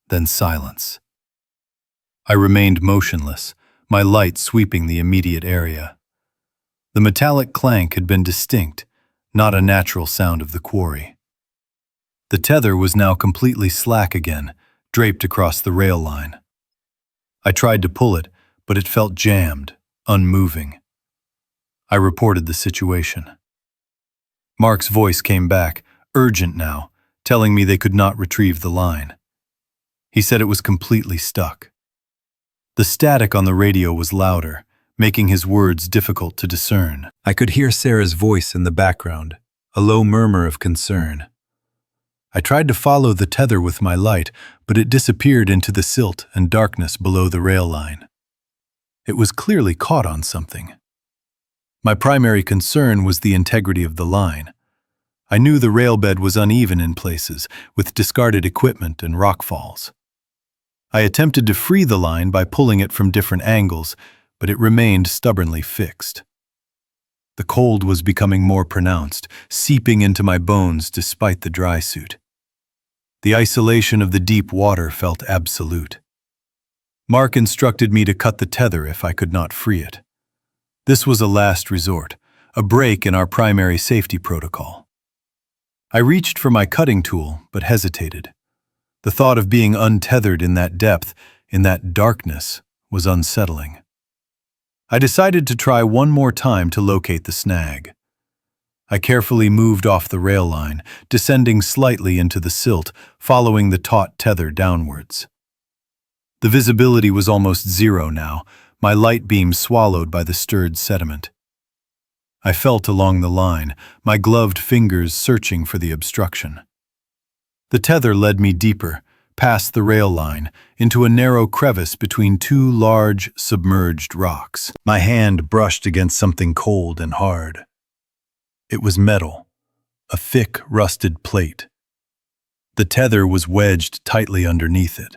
then silence. I remained motionless, my light sweeping the immediate area. The metallic clank had been distinct, not a natural sound of the quarry. The tether was now completely slack again, draped across the rail line. I tried to pull it, but it felt jammed, unmoving. I reported the situation. Mark's voice came back, urgent now, telling me they could not retrieve the line. He said it was completely stuck. The static on the radio was louder, making his words difficult to discern. I could hear Sarah's voice in the background, a low murmur of concern. I tried to follow the tether with my light, but it disappeared into the silt and darkness below the rail line. It was clearly caught on something. My primary concern was the integrity of the line. I knew the railbed was uneven in places, with discarded equipment and rockfalls. I attempted to free the line by pulling it from different angles, but it remained stubbornly fixed. The cold was becoming more pronounced, seeping into my bones despite the dry suit. The isolation of the deep water felt absolute. Mark instructed me to cut the tether if I could not free it. This was a last resort, a break in our primary safety protocol. I reached for my cutting tool, but hesitated. The thought of being untethered in that depth, in that darkness, was unsettling. I decided to try one more time to locate the snag. I carefully moved off the rail line, descending slightly into the silt, following the taut tether downwards. The visibility was almost zero now, my light beam swallowed by the stirred sediment. I felt along the line, my gloved fingers searching for the obstruction. The tether led me deeper, past the rail line, into a narrow crevice between two large, submerged rocks. My hand brushed against something cold and hard. It was metal, a thick, rusted plate. The tether was wedged tightly underneath it.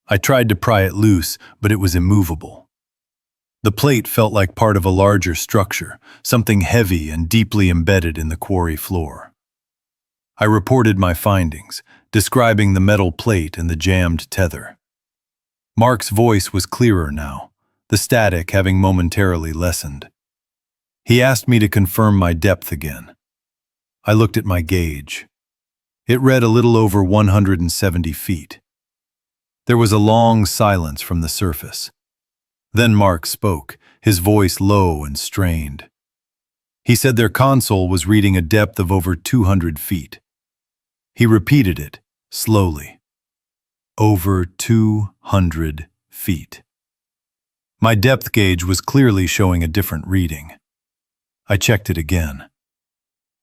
I tried to pry it loose, but it was immovable. The plate felt like part of a larger structure, something heavy and deeply embedded in the quarry floor. I reported my findings, describing the metal plate and the jammed tether. Mark's voice was clearer now, the static having momentarily lessened. He asked me to confirm my depth again. I looked at my gauge. It read a little over 170 feet. There was a long silence from the surface. Then Mark spoke, his voice low and strained. He said their console was reading a depth of over 200 feet. He repeated it, slowly. Over 200 feet. My depth gauge was clearly showing a different reading. I checked it again.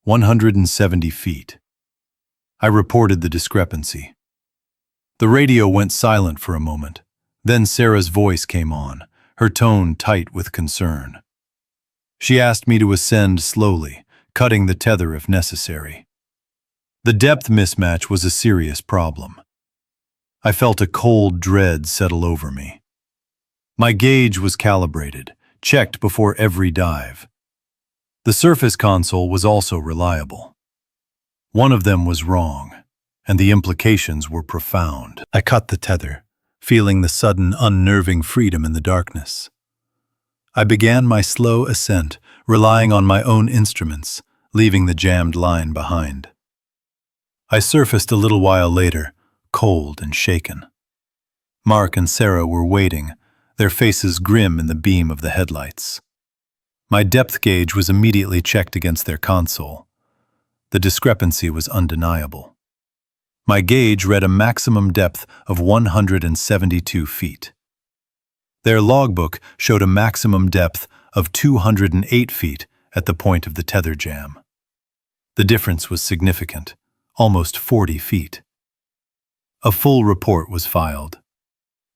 170 feet. I reported the discrepancy. The radio went silent for a moment. Then Sarah's voice came on, her tone tight with concern. She asked me to ascend slowly, cutting the tether if necessary. The depth mismatch was a serious problem. I felt a cold dread settle over me. My gauge was calibrated, checked before every dive. The surface console was also reliable. One of them was wrong, and the implications were profound. I cut the tether, feeling the sudden, unnerving freedom in the darkness. I began my slow ascent, relying on my own instruments, leaving the jammed line behind. I surfaced a little while later, cold and shaken. Mark and Sarah were waiting, their faces grim in the beam of the headlights. My depth gauge was immediately checked against their console. The discrepancy was undeniable. My gauge read a maximum depth of 172 feet. Their logbook showed a maximum depth of 208 feet at the point of the tether jam. The difference was significant, almost 40 feet. A full report was filed.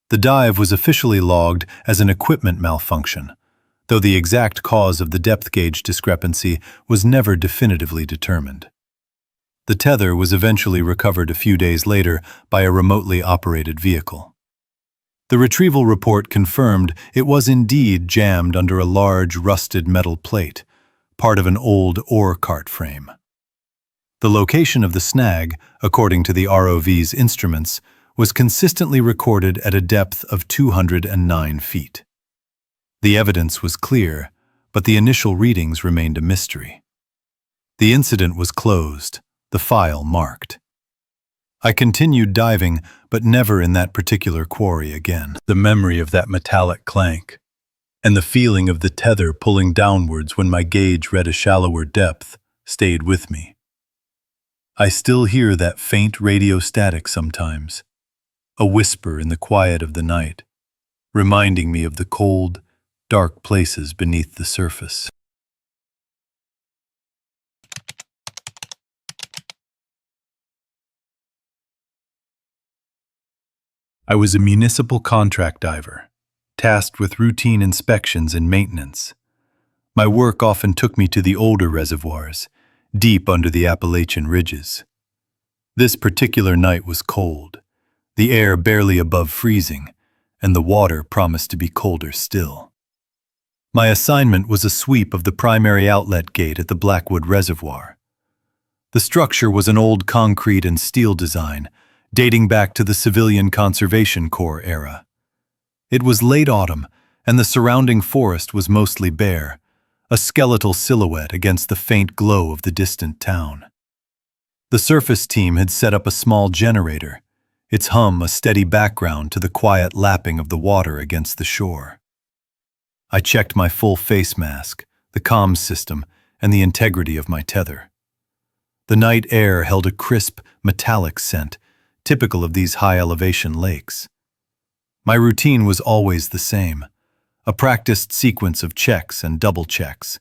The dive was officially logged as an equipment malfunction, though the exact cause of the depth gauge discrepancy was never definitively determined. The tether was eventually recovered a few days later by a remotely operated vehicle. The retrieval report confirmed it was indeed jammed under a large rusted metal plate, part of an old ore cart frame. The location of the snag, according to the ROV's instruments, was consistently recorded at a depth of 209 feet. The evidence was clear, but the initial readings remained a mystery. The incident was closed, the file marked. I continued diving, but never in that particular quarry again. The memory of that metallic clank, and the feeling of the tether pulling downwards when my gauge read a shallower depth, stayed with me. I still hear that faint radio static sometimes, a whisper in the quiet of the night, reminding me of the cold, dark places beneath the surface. I was a municipal contract diver, tasked with routine inspections and maintenance. My work often took me to the older reservoirs, deep under the Appalachian ridges. This particular night was cold, the air barely above freezing, and the water promised to be colder still. My assignment was a sweep of the primary outlet gate at the Blackwood Reservoir. The structure was an old concrete and steel design, dating back to the Civilian Conservation Corps era. It was late autumn, and the surrounding forest was mostly bare, a skeletal silhouette against the faint glow of the distant town. The surface team had set up a small generator, its hum a steady background to the quiet lapping of the water against the shore. I checked my full face mask, the comms system, and the integrity of my tether. The night air held a crisp, metallic scent, typical of these high-elevation lakes. My routine was always the same, a practiced sequence of checks and double checks.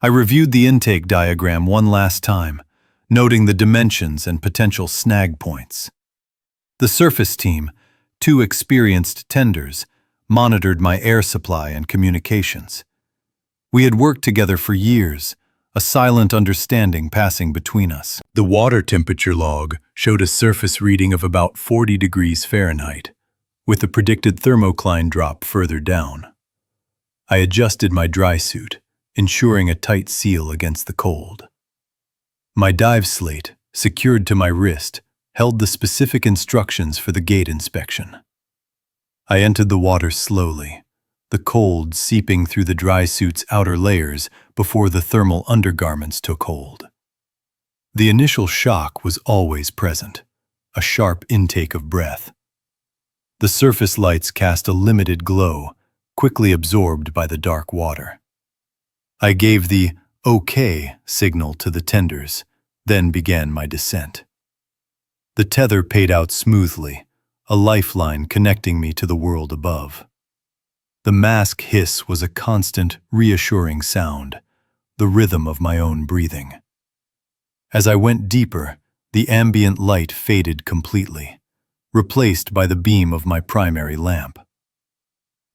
I reviewed the intake diagram one last time, noting the dimensions and potential snag points. The surface team, 2 experienced tenders, monitored my air supply and communications. We had worked together for years, a silent understanding passing between us. The water temperature log showed a surface reading of about 40 degrees Fahrenheit, with a predicted thermocline drop further down. I adjusted my dry suit, ensuring a tight seal against the cold. My dive slate, secured to my wrist, held the specific instructions for the gate inspection. I entered the water slowly, the cold seeping through the dry suit's outer layers before the thermal undergarments took hold. The initial shock was always present, a sharp intake of breath. The surface lights cast a limited glow, quickly absorbed by the dark water. I gave the "OK" signal to the tenders, then began my descent. The tether paid out smoothly, a lifeline connecting me to the world above. The mask hiss was a constant, reassuring sound, the rhythm of my own breathing. As I went deeper, the ambient light faded completely, replaced by the beam of my primary lamp.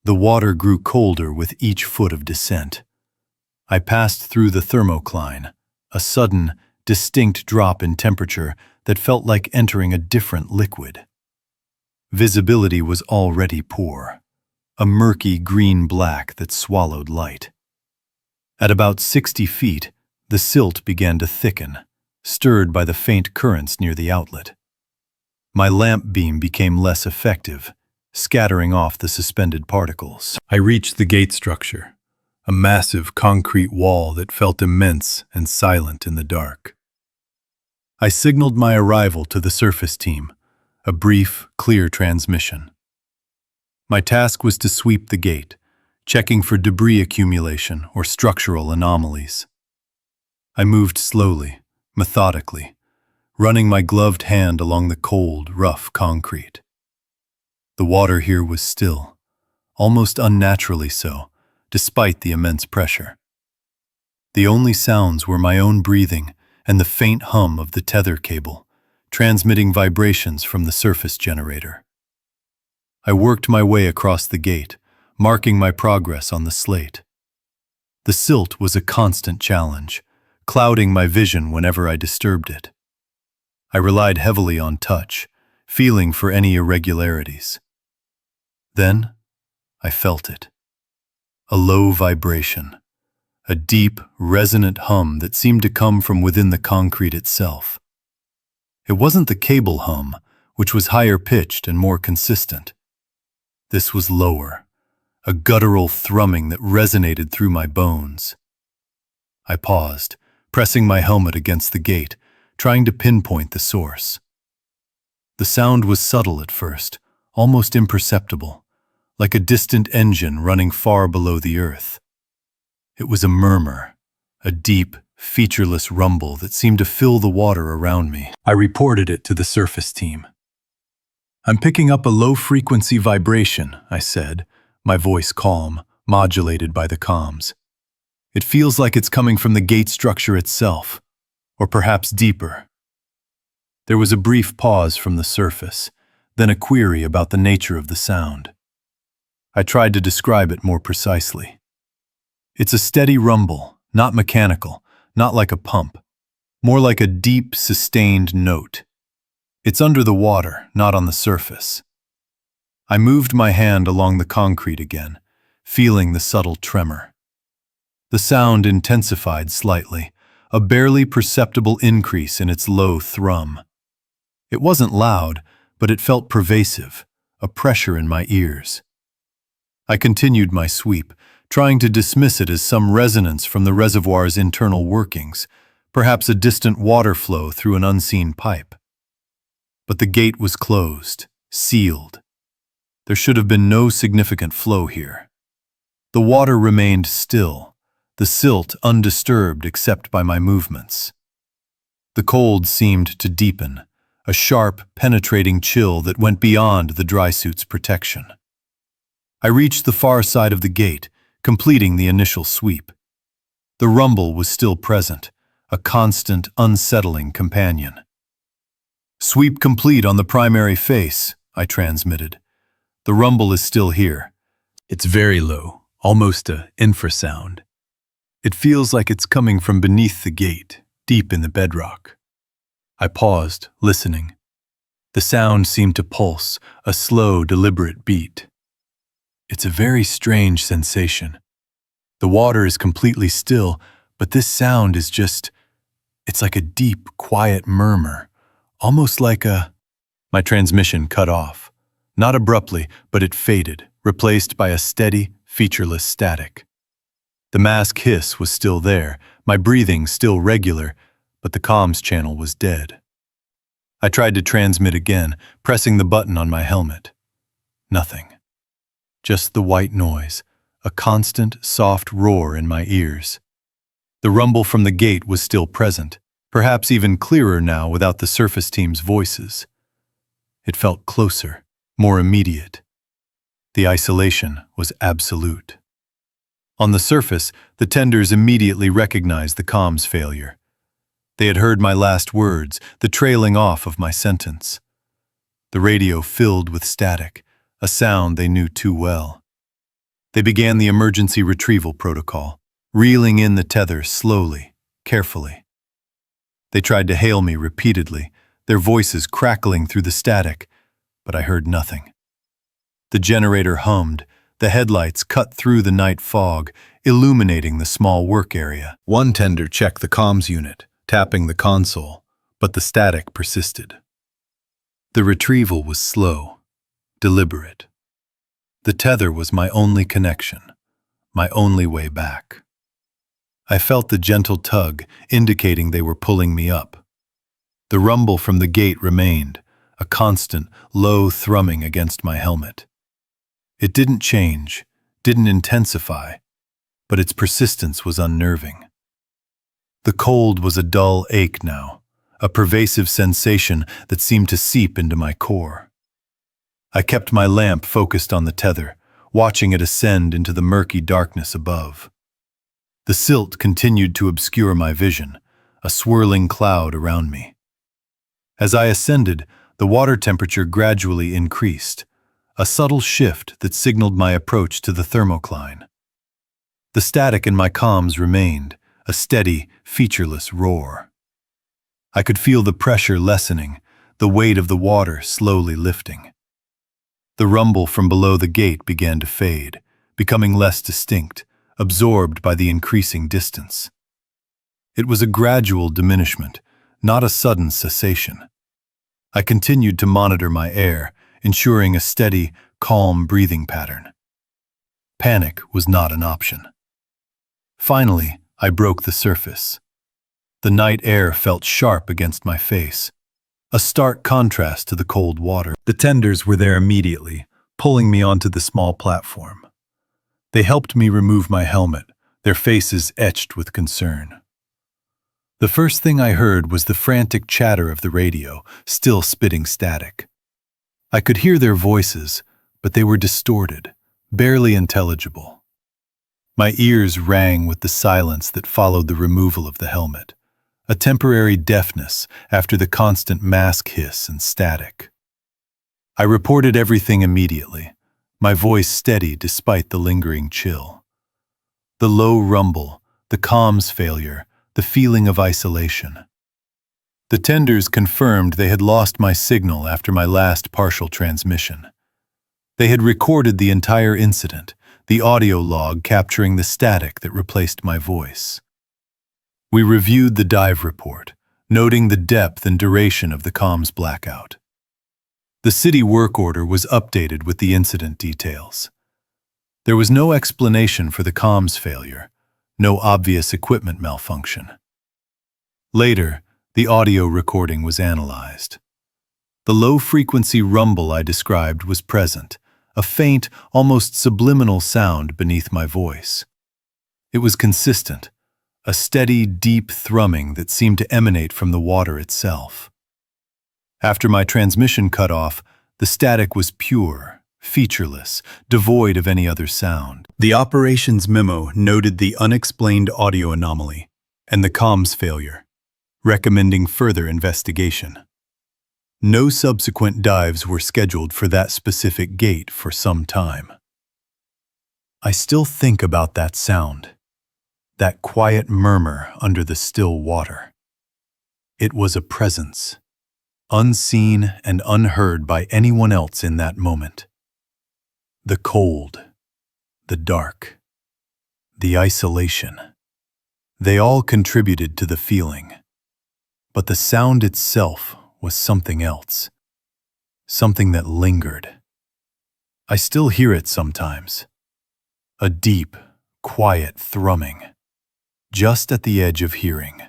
The water grew colder with each foot of descent. I passed through the thermocline, a sudden, distinct drop in temperature that felt like entering a different liquid. Visibility was already poor, a murky green-black that swallowed light. At about 60 feet, the silt began to thicken, stirred by the faint currents near the outlet. My lamp beam became less effective, scattering off the suspended particles. I reached the gate structure, a massive concrete wall that felt immense and silent in the dark. I signaled my arrival to the surface team, a brief, clear transmission. My task was to sweep the gate, checking for debris accumulation or structural anomalies. I moved slowly, methodically, running my gloved hand along the cold, rough concrete. The water here was still, almost unnaturally so, despite the immense pressure. The only sounds were my own breathing and the faint hum of the tether cable, transmitting vibrations from the surface generator. I worked my way across the gate, marking my progress on the slate. The silt was a constant challenge, clouding my vision whenever I disturbed it. I relied heavily on touch, feeling for any irregularities. Then, I felt it. A low vibration, a deep, resonant hum that seemed to come from within the concrete itself. It wasn't the cable hum, which was higher pitched and more consistent. This was lower, a guttural thrumming that resonated through my bones. I paused, pressing my helmet against the gate, trying to pinpoint the source. The sound was subtle at first, almost imperceptible, like a distant engine running far below the earth. It was a murmur, a deep, featureless rumble that seemed to fill the water around me. I reported it to the surface team. "I'm picking up a low-frequency vibration," I said, my voice calm, modulated by the comms. "It feels like it's coming from the gate structure itself, or perhaps deeper." There was a brief pause from the surface, then a query about the nature of the sound. I tried to describe it more precisely. "It's a steady rumble, not mechanical, not like a pump, more like a deep, sustained note. It's under the water, not on the surface." I moved my hand along the concrete again, feeling the subtle tremor. The sound intensified slightly, a barely perceptible increase in its low thrum. It wasn't loud, but it felt pervasive, a pressure in my ears. I continued my sweep, trying to dismiss it as some resonance from the reservoir's internal workings, perhaps a distant water flow through an unseen pipe. But the gate was closed, sealed. There should have been no significant flow here. The water remained still, the silt undisturbed except by my movements. The cold seemed to deepen, a sharp, penetrating chill that went beyond the dry suit's protection. I reached the far side of the gate, completing the initial sweep. The rumble was still present, a constant, unsettling companion. "Sweep complete on the primary face," I transmitted. "The rumble is still here. It's very low, almost an infrasound. It feels like it's coming from beneath the gate, deep in the bedrock." I paused, listening. The sound seemed to pulse, a slow, deliberate beat. It's a very strange sensation. The water is completely still, but this sound is it's like a deep, quiet murmur, almost like My transmission cut off. Not abruptly, but it faded, replaced by a steady, featureless static. The mask hiss was still there, my breathing still regular, but the comms channel was dead. I tried to transmit again, pressing the button on my helmet. Nothing. Just the white noise, a constant, soft roar in my ears. The rumble from the gate was still present, perhaps even clearer now without the surface team's voices. It felt closer, more immediate. The isolation was absolute. On the surface, the tenders immediately recognized the comms failure. They had heard my last words, the trailing off of my sentence. The radio filled with static, a sound they knew too well. They began the emergency retrieval protocol, reeling in the tether slowly, carefully. They tried to hail me repeatedly, their voices crackling through the static, but I heard nothing. The generator hummed, the headlights cut through the night fog, illuminating the small work area. One tender checked the comms unit, tapping the console, but the static persisted. The retrieval was slow, deliberate. The tether was my only connection, my only way back. I felt the gentle tug, indicating they were pulling me up. The rumble from the gate remained, a constant, low thrumming against my helmet. It didn't change, didn't intensify, but its persistence was unnerving. The cold was a dull ache now, a pervasive sensation that seemed to seep into my core. I kept my lamp focused on the tether, watching it ascend into the murky darkness above. The silt continued to obscure my vision, a swirling cloud around me. As I ascended, the water temperature gradually increased, a subtle shift that signaled my approach to the thermocline. The static in my comms remained, a steady, featureless roar. I could feel the pressure lessening, the weight of the water slowly lifting. The rumble from below the gate began to fade, becoming less distinct, absorbed by the increasing distance. It was a gradual diminishment, not a sudden cessation. I continued to monitor my air, ensuring a steady, calm breathing pattern. Panic was not an option. Finally, I broke the surface. The night air felt sharp against my face, a stark contrast to the cold water. The tenders were there immediately, pulling me onto the small platform. They helped me remove my helmet, their faces etched with concern. The first thing I heard was the frantic chatter of the radio, still spitting static. I could hear their voices, but they were distorted, barely intelligible. My ears rang with the silence that followed the removal of the helmet, a temporary deafness after the constant mask hiss and static. I reported everything immediately, my voice steady despite the lingering chill. The low rumble, the comms failure, the feeling of isolation. The tenders confirmed they had lost my signal after my last partial transmission. They had recorded the entire incident, the audio log capturing the static that replaced my voice. We reviewed the dive report, noting the depth and duration of the comms blackout. The city work order was updated with the incident details. There was no explanation for the comms failure, no obvious equipment malfunction. Later, the audio recording was analyzed. The low-frequency rumble I described was present, a faint, almost subliminal sound beneath my voice. It was consistent, a steady, deep thrumming that seemed to emanate from the water itself. After my transmission cut off, the static was pure, featureless, devoid of any other sound. The operations memo noted the unexplained audio anomaly and the comms failure, recommending further investigation. No subsequent dives were scheduled for that specific gate for some time. I still think about that sound, that quiet murmur under the still water. It was a presence, unseen and unheard by anyone else in that moment. The cold, the dark, the isolation, they all contributed to the feeling. But the sound itself was something else, something that lingered. I still hear it sometimes, a deep, quiet thrumming, just at the edge of hearing.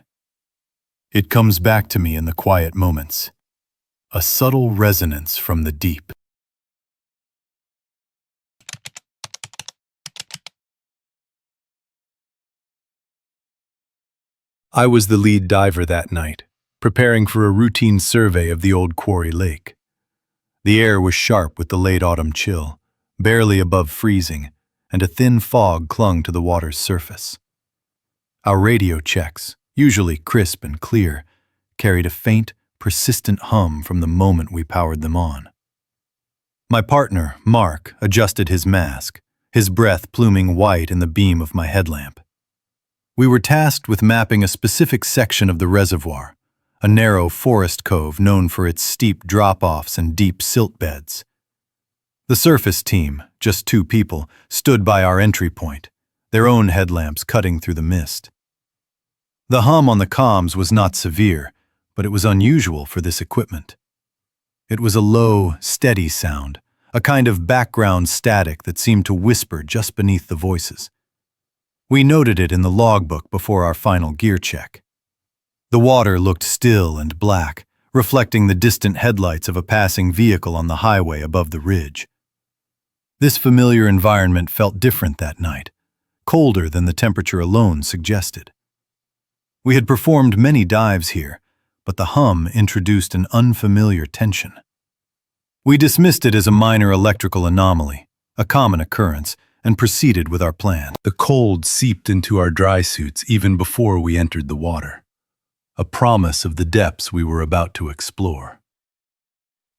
It comes back to me in the quiet moments, a subtle resonance from the deep. I was the lead diver that night, preparing for a routine survey of the old quarry lake. The air was sharp with the late autumn chill, barely above freezing, and a thin fog clung to the water's surface. Our radio checks, usually crisp and clear, carried a faint, persistent hum from the moment we powered them on. My partner, Mark, adjusted his mask, his breath pluming white in the beam of my headlamp. We were tasked with mapping a specific section of the reservoir, a narrow forest cove known for its steep drop-offs and deep silt beds. The surface team, just 2 people, stood by our entry point, their own headlamps cutting through the mist. The hum on the comms was not severe, but it was unusual for this equipment. It was a low, steady sound, a kind of background static that seemed to whisper just beneath the voices. We noted it in the logbook before our final gear check. The water looked still and black, reflecting the distant headlights of a passing vehicle on the highway above the ridge. This familiar environment felt different that night, colder than the temperature alone suggested. We had performed many dives here, but the hum introduced an unfamiliar tension. We dismissed it as a minor electrical anomaly, a common occurrence, and proceeded with our plan. The cold seeped into our dry suits even before we entered the water, a promise of the depths we were about to explore.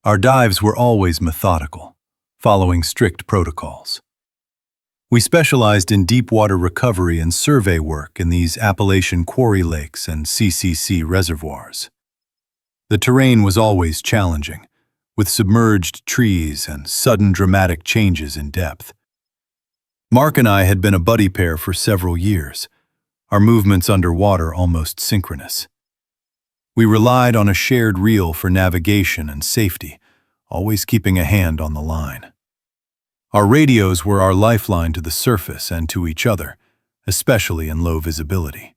Our dives were always methodical, following strict protocols. We specialized in deep water recovery and survey work in these Appalachian quarry lakes and CCC reservoirs. The terrain was always challenging, with submerged trees and sudden dramatic changes in depth. Mark and I had been a buddy pair for several years, our movements underwater almost synchronous. We relied on a shared reel for navigation and safety, always keeping a hand on the line. Our radios were our lifeline to the surface and to each other, especially in low visibility.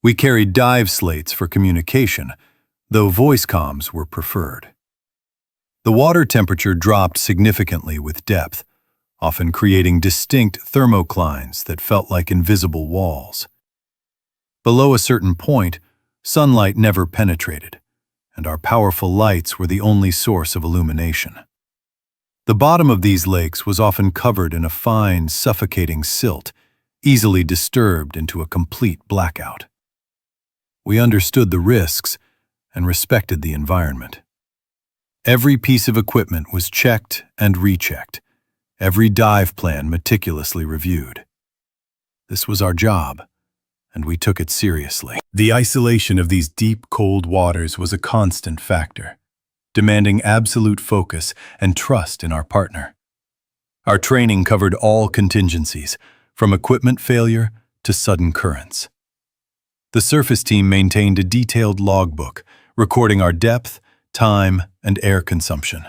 We carried dive slates for communication, though voice comms were preferred. The water temperature dropped significantly with depth, often creating distinct thermoclines that felt like invisible walls. Below a certain point, sunlight never penetrated, and our powerful lights were the only source of illumination. The bottom of these lakes was often covered in a fine, suffocating silt, easily disturbed into a complete blackout. We understood the risks and respected the environment. Every piece of equipment was checked and rechecked, every dive plan meticulously reviewed. This was our job, and we took it seriously. The isolation of these deep, cold waters was a constant factor, demanding absolute focus and trust in our partner. Our training covered all contingencies, from equipment failure to sudden currents. The surface team maintained a detailed logbook, recording our depth, time, and air consumption.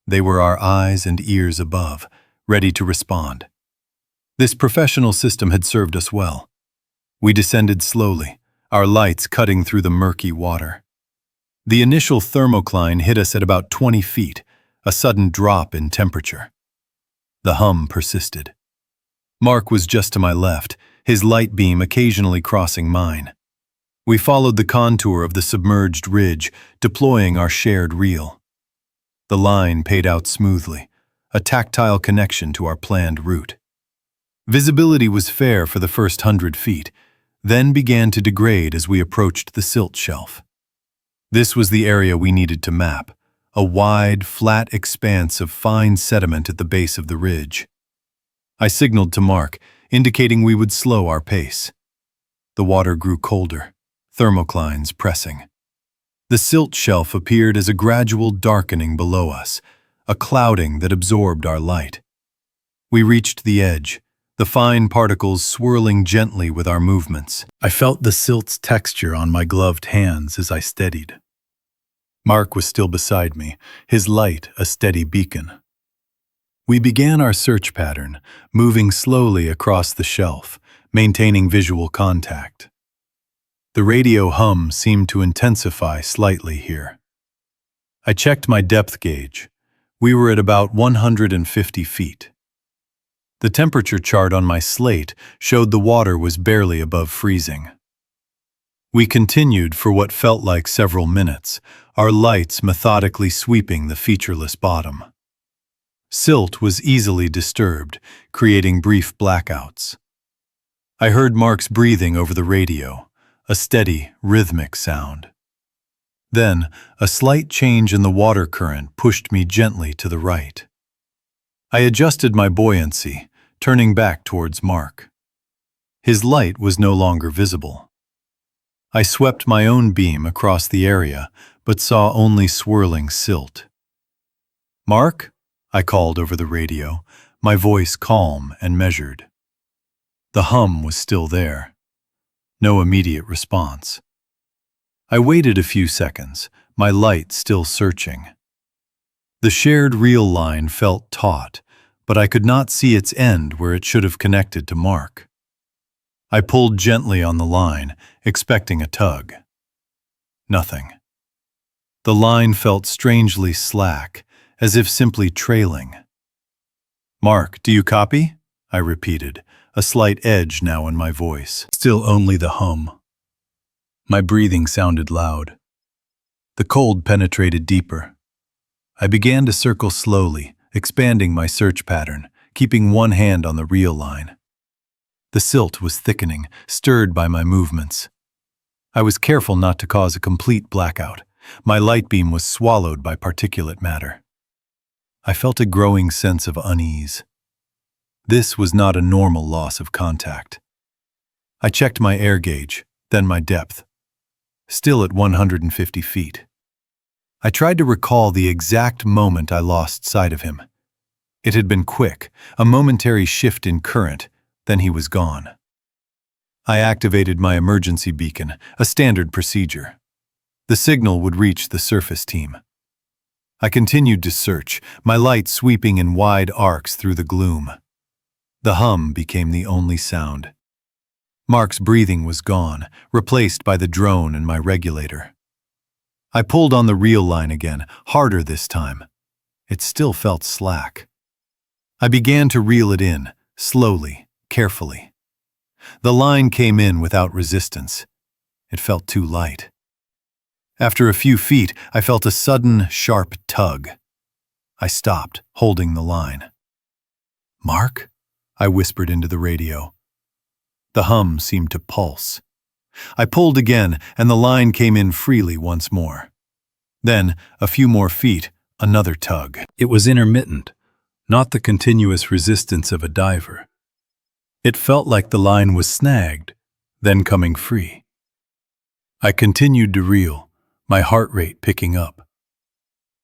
They were our eyes and ears above, ready to respond. This professional system had served us well. We descended slowly, our lights cutting through the murky water. The initial thermocline hit us at about 20 feet, a sudden drop in temperature. The hum persisted. Mark was just to my left, his light beam occasionally crossing mine. We followed the contour of the submerged ridge, deploying our shared reel. The line paid out smoothly, a tactile connection to our planned route. Visibility was fair for the first 100 feet, then began to degrade as we approached the silt shelf. This was the area we needed to map, a wide, flat expanse of fine sediment at the base of the ridge. I signaled to Mark, indicating we would slow our pace. The water grew colder, thermoclines pressing. The silt shelf appeared as a gradual darkening below us, a clouding that absorbed our light. We reached the edge, the fine particles swirling gently with our movements. I felt the silt's texture on my gloved hands as I steadied. Mark was still beside me, his light a steady beacon. We began our search pattern, moving slowly across the shelf, maintaining visual contact. The radio hum seemed to intensify slightly here. I checked my depth gauge. We were at about 150 feet. The temperature chart on my slate showed the water was barely above freezing. We continued for what felt like several minutes, our lights methodically sweeping the featureless bottom. Silt was easily disturbed, creating brief blackouts. I heard Mark's breathing over the radio, a steady, rhythmic sound. Then, a slight change in the water current pushed me gently to the right. I adjusted my buoyancy, turning back towards Mark. His light was no longer visible. I swept my own beam across the area, but saw only swirling silt. "Mark?" I called over the radio, my voice calm and measured. The hum was still there. No immediate response. I waited a few seconds, my light still searching. The shared reel line felt taut, but I could not see its end where it should have connected to Mark. I pulled gently on the line, expecting a tug. Nothing. The line felt strangely slack, as if simply trailing. "Mark, do you copy?" I repeated, a slight edge now in my voice. Still only the hum. My breathing sounded loud. The cold penetrated deeper. I began to circle slowly, expanding my search pattern, keeping one hand on the reel line. The silt was thickening, stirred by my movements. I was careful not to cause a complete blackout. My light beam was swallowed by particulate matter. I felt a growing sense of unease. This was not a normal loss of contact. I checked my air gauge, then my depth. Still at 150 feet. I tried to recall the exact moment I lost sight of him. It had been quick, a momentary shift in current, then he was gone. I activated my emergency beacon, a standard procedure. The signal would reach the surface team. I continued to search, my light sweeping in wide arcs through the gloom. The hum became the only sound. Mark's breathing was gone, replaced by the drone and my regulator. I pulled on the reel line again, harder this time. It still felt slack. I began to reel it in, slowly, carefully. The line came in without resistance. It felt too light. After a few feet, I felt a sudden, sharp tug. I stopped, holding the line. "Mark?" I whispered into the radio. The hum seemed to pulse. I pulled again, and the line came in freely once more. Then, a few more feet, another tug. It was intermittent, not the continuous resistance of a diver. It felt like the line was snagged, then coming free. I continued to reel, my heart rate picking up.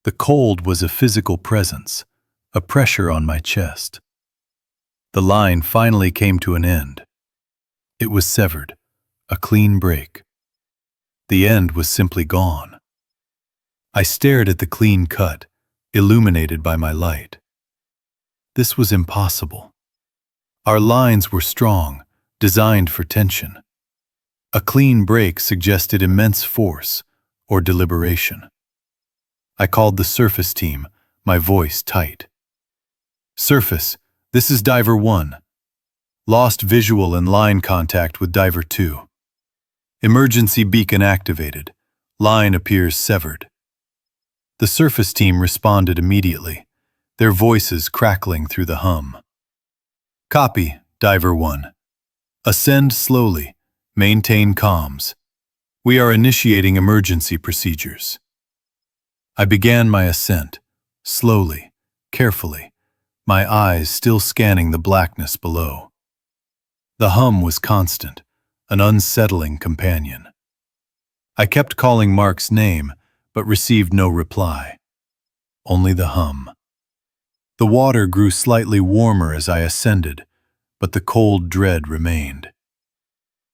The cold was a physical presence, a pressure on my chest. The line finally came to an end. It was severed, a clean break. The end was simply gone. I stared at the clean cut, illuminated by my light. This was impossible. Our lines were strong, designed for tension. A clean break suggested immense force or deliberation. I called the surface team, my voice tight. "Surface, this is Diver 1. Lost visual and line contact with Diver 2. Emergency beacon activated. Line appears severed. The surface team responded immediately, their voices crackling through the hum. Copy, Diver 1. Ascend slowly. Maintain comms. We are initiating emergency procedures. I began my ascent, slowly, carefully, my eyes still scanning the blackness below. The hum was constant, an unsettling companion. I kept calling Mark's name, but received no reply. Only the hum. The water grew slightly warmer as I ascended, but the cold dread remained.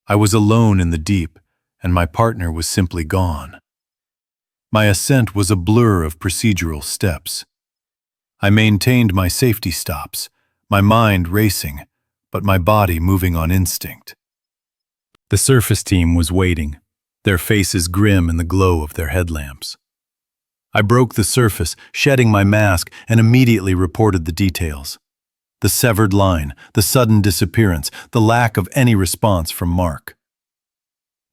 I was alone in the deep, and my partner was simply gone. My ascent was a blur of procedural steps. I maintained my safety stops, my mind racing, but my body moving on instinct. The surface team was waiting, their faces grim in the glow of their headlamps. I broke the surface, shedding my mask, and immediately reported the details. The severed line, the sudden disappearance, the lack of any response from Mark.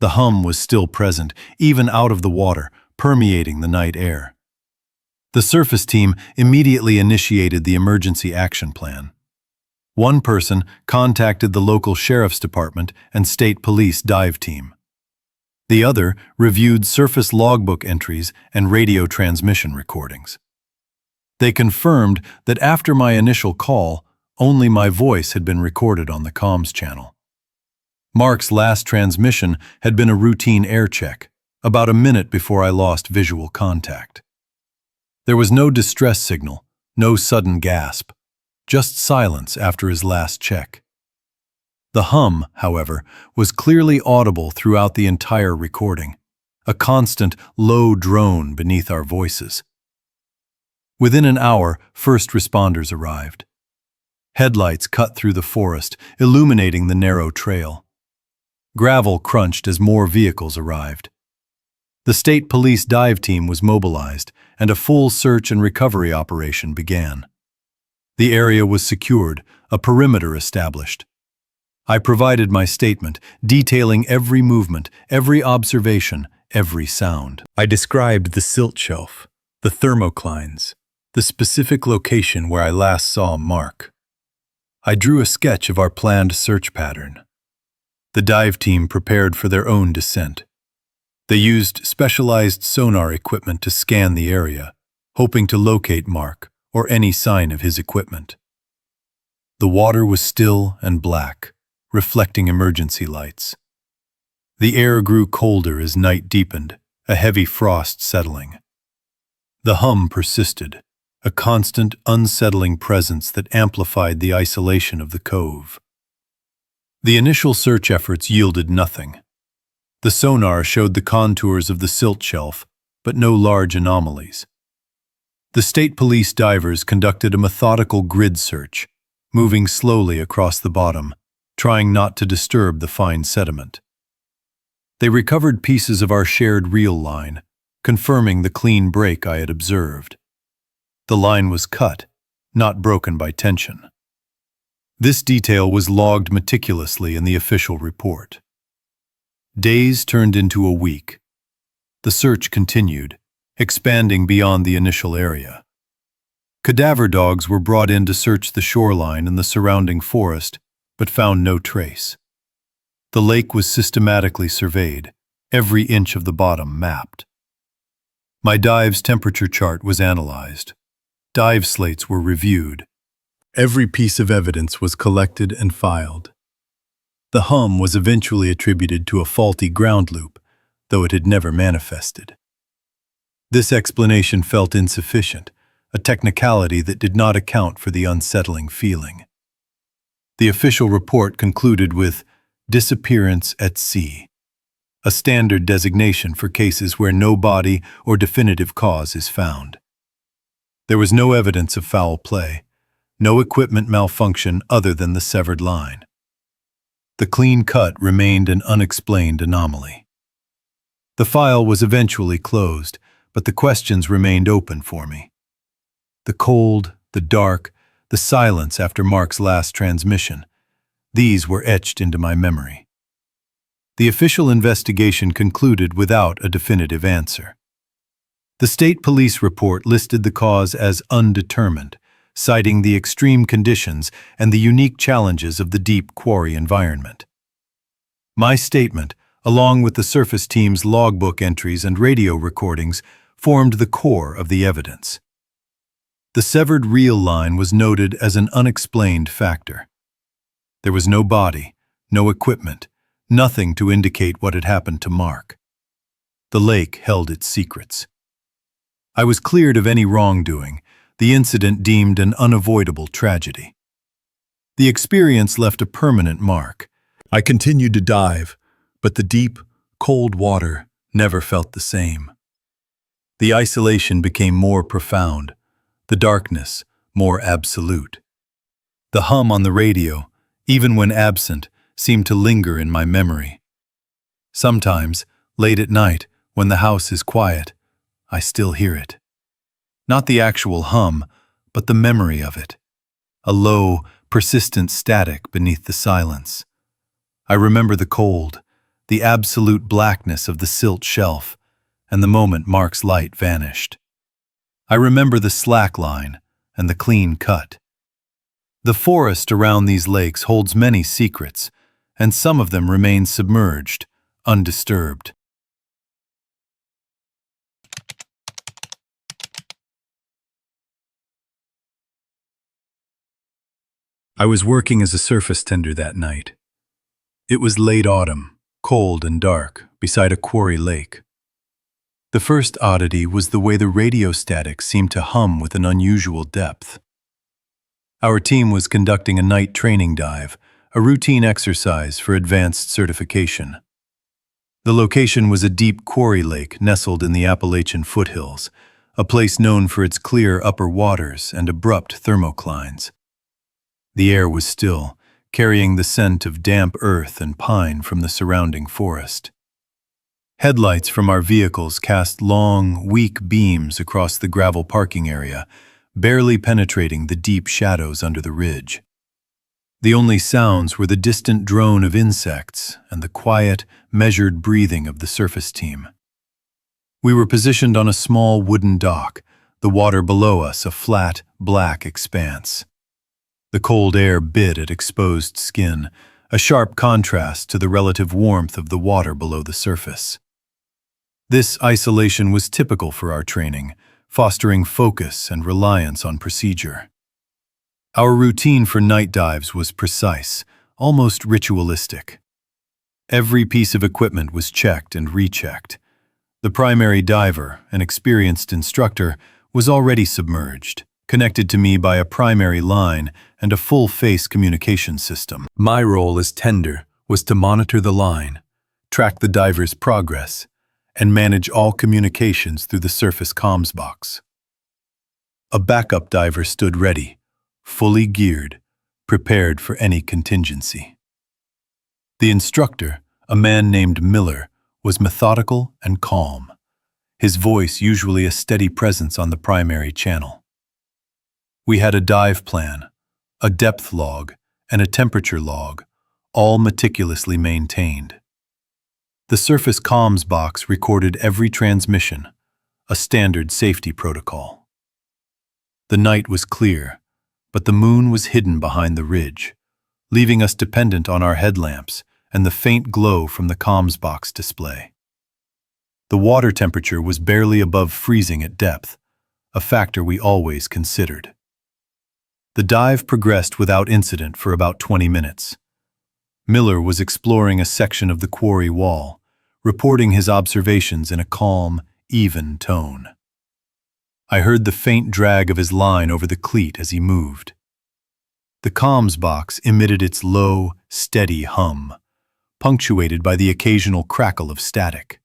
The hum was still present, even out of the water, permeating the night air. The surface team immediately initiated the emergency action plan. One person contacted the local sheriff's department and state police dive team. The other reviewed surface logbook entries and radio transmission recordings. They confirmed that after my initial call, only my voice had been recorded on the comms channel. Mark's last transmission had been a routine air check, about a minute before I lost visual contact. There was no distress signal, no sudden gasp, just silence after his last check. The hum, however, was clearly audible throughout the entire recording, a constant, low drone beneath our voices. Within an hour, first responders arrived. Headlights cut through the forest, illuminating the narrow trail. Gravel crunched as more vehicles arrived. The state police dive team was mobilized, and a full search and recovery operation began. The area was secured, a perimeter established. I provided my statement, detailing every movement, every observation, every sound. I described the silt shelf, the thermoclines, the specific location where I last saw Mark. I drew a sketch of our planned search pattern. The dive team prepared for their own descent. They used specialized sonar equipment to scan the area, hoping to locate Mark or any sign of his equipment. The water was still and black, reflecting emergency lights. The air grew colder as night deepened, a heavy frost settling. The hum persisted, a constant, unsettling presence that amplified the isolation of the cove. The initial search efforts yielded nothing. The sonar showed the contours of the silt shelf, but no large anomalies. The state police divers conducted a methodical grid search, moving slowly across the bottom, trying not to disturb the fine sediment. They recovered pieces of our shared reel line, confirming the clean break I had observed. The line was cut, not broken by tension. This detail was logged meticulously in the official report. Days turned into a week. The search continued, expanding beyond the initial area. Cadaver dogs were brought in to search the shoreline and the surrounding forest, but found no trace. The lake was systematically surveyed, every inch of the bottom mapped. My dive's temperature chart was analyzed. Dive slates were reviewed. Every piece of evidence was collected and filed. The hum was eventually attributed to a faulty ground loop, though it had never manifested. This explanation felt insufficient, a technicality that did not account for the unsettling feeling. The official report concluded with disappearance at sea, a standard designation for cases where no body or definitive cause is found. There was no evidence of foul play, no equipment malfunction other than the severed line. The clean cut remained an unexplained anomaly. The file was eventually closed, but the questions remained open for me. The cold, the dark, the silence after Mark's last transmission, These were etched into my memory. The official investigation concluded without a definitive answer. The state police report listed the cause as undetermined, citing the extreme conditions and the unique challenges of the deep quarry environment. My statement, along with the surface team's logbook entries and radio recordings, formed the core of the evidence. The severed reel line was noted as an unexplained factor. There was no body, no equipment, nothing to indicate what had happened to Mark. The lake held its secrets. I was cleared of any wrongdoing, the incident deemed an unavoidable tragedy. The experience left a permanent mark. I continued to dive, but the deep, cold water never felt the same. The isolation became more profound, the darkness more absolute. The hum on the radio, even when absent, seemed to linger in my memory. Sometimes, late at night, when the house is quiet, I still hear it. Not the actual hum, but the memory of it. A low, persistent static beneath the silence. I remember the cold, the absolute blackness of the silt shelf, and the moment Mark's light vanished. I remember the slack line and the clean cut. The forest around these lakes holds many secrets, and some of them remain submerged, undisturbed. I was working as a surface tender that night. It was late autumn, cold and dark, beside a quarry lake. The first oddity was the way the radio static seemed to hum with an unusual depth. Our team was conducting a night training dive, a routine exercise for advanced certification. The location was a deep quarry lake nestled in the Appalachian foothills, a place known for its clear upper waters and abrupt thermoclines. The air was still, carrying the scent of damp earth and pine from the surrounding forest. Headlights from our vehicles cast long, weak beams across the gravel parking area, barely penetrating the deep shadows under the ridge. The only sounds were the distant drone of insects and the quiet, measured breathing of the surface team. We were positioned on a small wooden dock, the water below us a flat, black expanse. The cold air bit at exposed skin, a sharp contrast to the relative warmth of the water below the surface. This isolation was typical for our training, fostering focus and reliance on procedure. Our routine for night dives was precise, almost ritualistic. Every piece of equipment was checked and rechecked. The primary diver, an experienced instructor, was already submerged, connected to me by a primary line and a full-face communication system. My role as tender was to monitor the line, track the diver's progress, and manage all communications through the surface comms box. A backup diver stood ready, fully geared, prepared for any contingency. The instructor, a man named Miller, was methodical and calm, his voice usually a steady presence on the primary channel. We had a dive plan, a depth log, and a temperature log, all meticulously maintained. The surface comms box recorded every transmission, a standard safety protocol. The night was clear, but the moon was hidden behind the ridge, leaving us dependent on our headlamps and the faint glow from the comms box display. The water temperature was barely above freezing at depth, a factor we always considered. The dive progressed without incident for about 20 minutes. Miller was exploring a section of the quarry wall, reporting his observations in a calm, even tone. I heard the faint drag of his line over the cleat as he moved. The comms box emitted its low, steady hum, punctuated by the occasional crackle of static.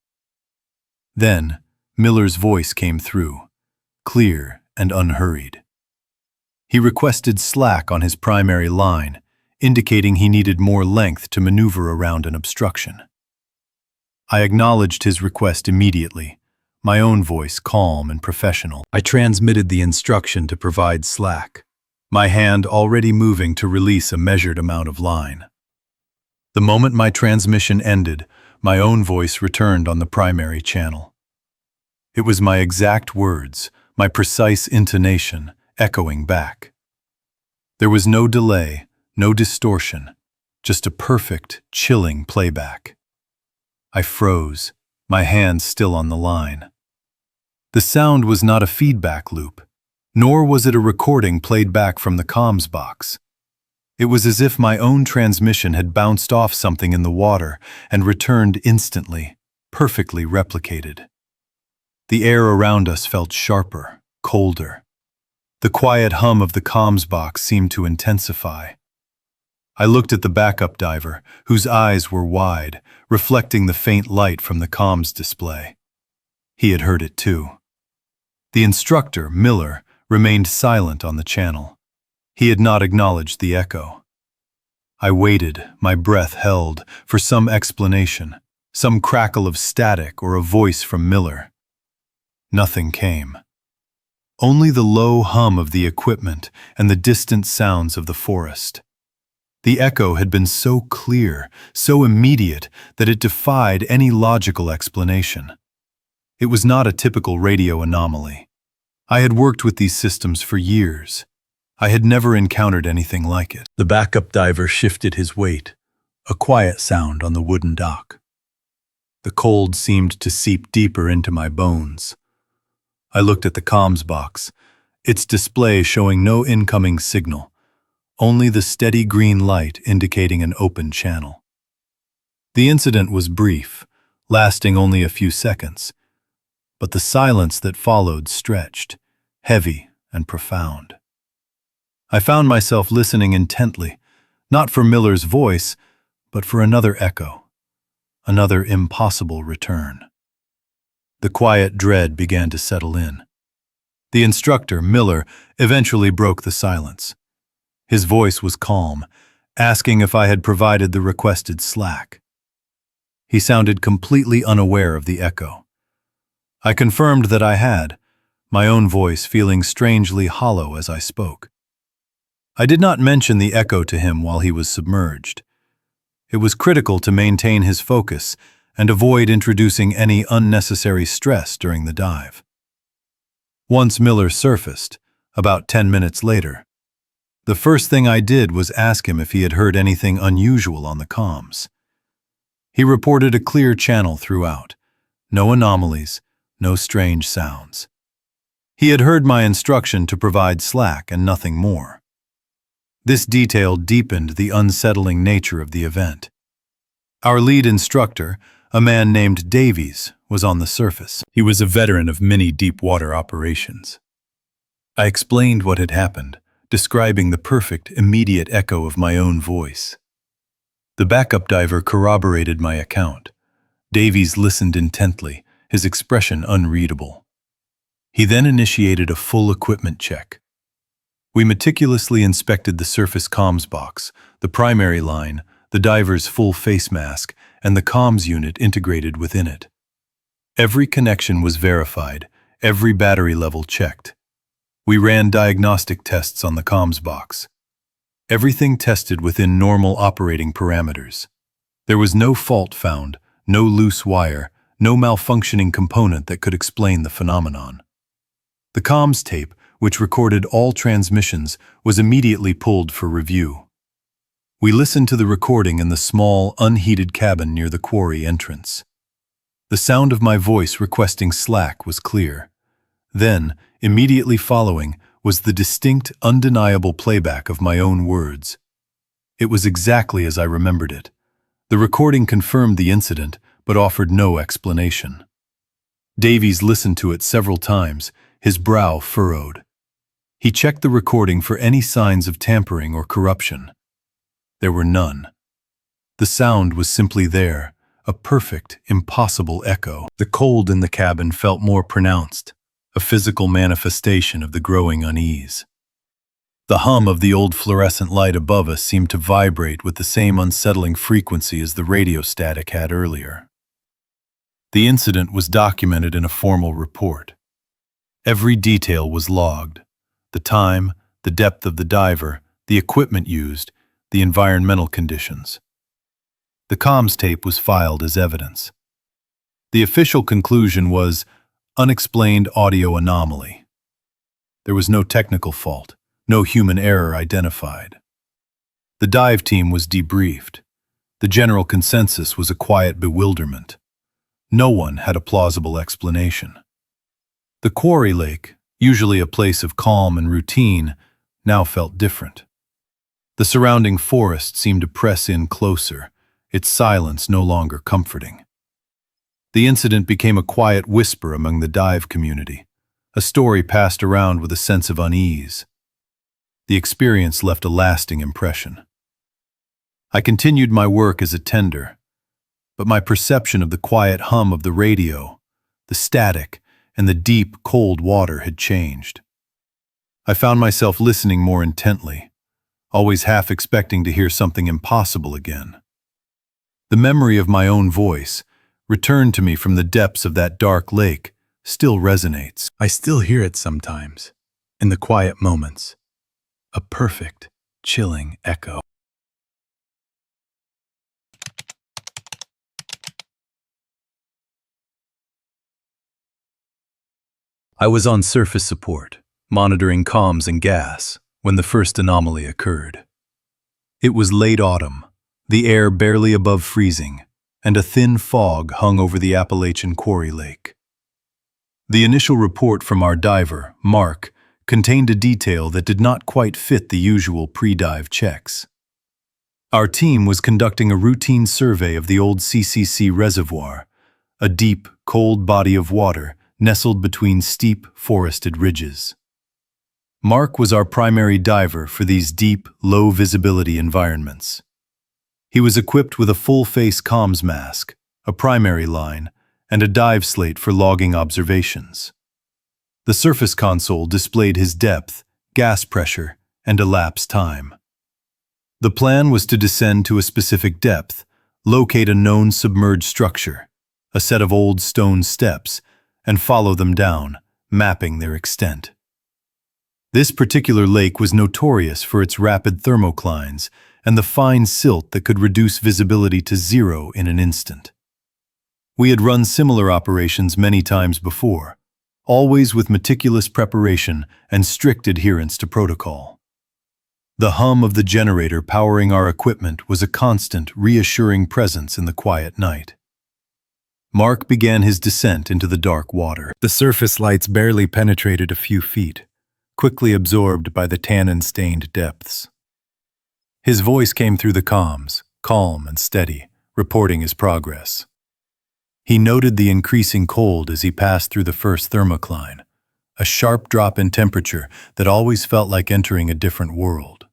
Then, Miller's voice came through, clear and unhurried. He requested slack on his primary line, indicating he needed more length to maneuver around an obstruction. I acknowledged his request immediately, my own voice calm and professional. I transmitted the instruction to provide slack, my hand already moving to release a measured amount of line. The moment my transmission ended, my own voice returned on the primary channel. It was my exact words, my precise intonation, echoing back. There was no delay, no distortion, just a perfect, chilling playback. I froze, my hands still on the line. The sound was not a feedback loop, nor was it a recording played back from the comms box. It was as if my own transmission had bounced off something in the water and returned instantly, perfectly replicated. The air around us felt sharper, colder. The quiet hum of the comms box seemed to intensify. I looked at the backup diver, whose eyes were wide, reflecting the faint light from the comms display. He had heard it too. The instructor, Miller, remained silent on the channel. He had not acknowledged the echo. I waited, my breath held, for some explanation, some crackle of static or a voice from Miller. Nothing came. Only the low hum of the equipment and the distant sounds of the forest. The echo had been so clear, so immediate, that it defied any logical explanation. It was not a typical radio anomaly. I had worked with these systems for years. I had never encountered anything like it. The backup diver shifted his weight, a quiet sound on the wooden dock. The cold seemed to seep deeper into my bones. I looked at the comms box, its display showing no incoming signal, only the steady green light indicating an open channel. The incident was brief, lasting only a few seconds, but the silence that followed stretched, heavy and profound. I found myself listening intently, not for Miller's voice, but for another echo, another impossible return. The quiet dread began to settle in. The instructor, Miller, eventually broke the silence. His voice was calm, asking if I had provided the requested slack. He sounded completely unaware of the echo. I confirmed that I had, my own voice feeling strangely hollow as I spoke. I did not mention the echo to him while he was submerged. It was critical to maintain his focus and avoid introducing any unnecessary stress during the dive. Once Miller surfaced, about 10 minutes later, the first thing I did was ask him if he had heard anything unusual on the comms. He reported a clear channel throughout, no anomalies, no strange sounds. He had heard my instruction to provide slack and nothing more. This detail deepened the unsettling nature of the event. Our lead instructor, a man named Davies, was on the surface. He was a veteran of many deep-water operations. I explained what had happened, describing the perfect, immediate echo of my own voice. The backup diver corroborated my account. Davies listened intently, his expression unreadable. He then initiated a full equipment check. We meticulously inspected the surface comms box, the primary line, the diver's full face mask, and the comms unit integrated within it. Every connection was verified, every battery level checked. We ran diagnostic tests on the comms box. Everything tested within normal operating parameters. There was no fault found, no loose wire, no malfunctioning component that could explain the phenomenon. The comms tape, which recorded all transmissions, was immediately pulled for review. We listened to the recording in the small, unheated cabin near the quarry entrance. The sound of my voice requesting slack was clear. Then, immediately following, was the distinct, undeniable playback of my own words. It was exactly as I remembered it. The recording confirmed the incident, but offered no explanation. Davies listened to it several times, his brow furrowed. He checked the recording for any signs of tampering or corruption. There were none. The sound was simply there, a perfect, impossible echo. The cold in the cabin felt more pronounced, a physical manifestation of the growing unease. The hum of the old fluorescent light above us seemed to vibrate with the same unsettling frequency as the radio static had earlier. The incident was documented in a formal report. Every detail was logged: the time, the depth of the diver, the equipment used, the environmental conditions. The comms tape was filed as evidence. The official conclusion was unexplained audio anomaly. There was no technical fault, no human error identified. The dive team was debriefed. The general consensus was a quiet bewilderment. No one had a plausible explanation. The quarry lake, usually a place of calm and routine, now felt different. The surrounding forest seemed to press in closer, its silence no longer comforting. The incident became a quiet whisper among the dive community, a story passed around with a sense of unease. The experience left a lasting impression. I continued my work as a tender, but my perception of the quiet hum of the radio, the static, and the deep, cold water had changed. I found myself listening more intently, always half expecting to hear something impossible again. The memory of my own voice, returned to me from the depths of that dark lake, still resonates. I still hear it sometimes, in the quiet moments. A perfect, chilling echo. I was on surface support, monitoring comms and gas, when the first anomaly occurred. It was late autumn, the air barely above freezing, and a thin fog hung over the Appalachian quarry lake. The initial report from our diver, Mark, contained a detail that did not quite fit the usual pre-dive checks. Our team was conducting a routine survey of the old CCC reservoir, a deep, cold body of water nestled between steep, forested ridges. Mark was our primary diver for these deep, low-visibility environments. He was equipped with a full-face comms mask, a primary line, and a dive slate for logging observations. The surface console displayed his depth, gas pressure, and elapsed time. The plan was to descend to a specific depth, locate a known submerged structure, a set of old stone steps, and follow them down, mapping their extent. This particular lake was notorious for its rapid thermoclines and the fine silt that could reduce visibility to zero in an instant. We had run similar operations many times before, always with meticulous preparation and strict adherence to protocol. The hum of the generator powering our equipment was a constant, reassuring presence in the quiet night. Mark began his descent into the dark water. The surface lights barely penetrated a few feet, quickly absorbed by the tannin-stained depths. His voice came through the comms, calm and steady, reporting his progress. He noted the increasing cold as he passed through the first thermocline, a sharp drop in temperature that always felt like entering a different world.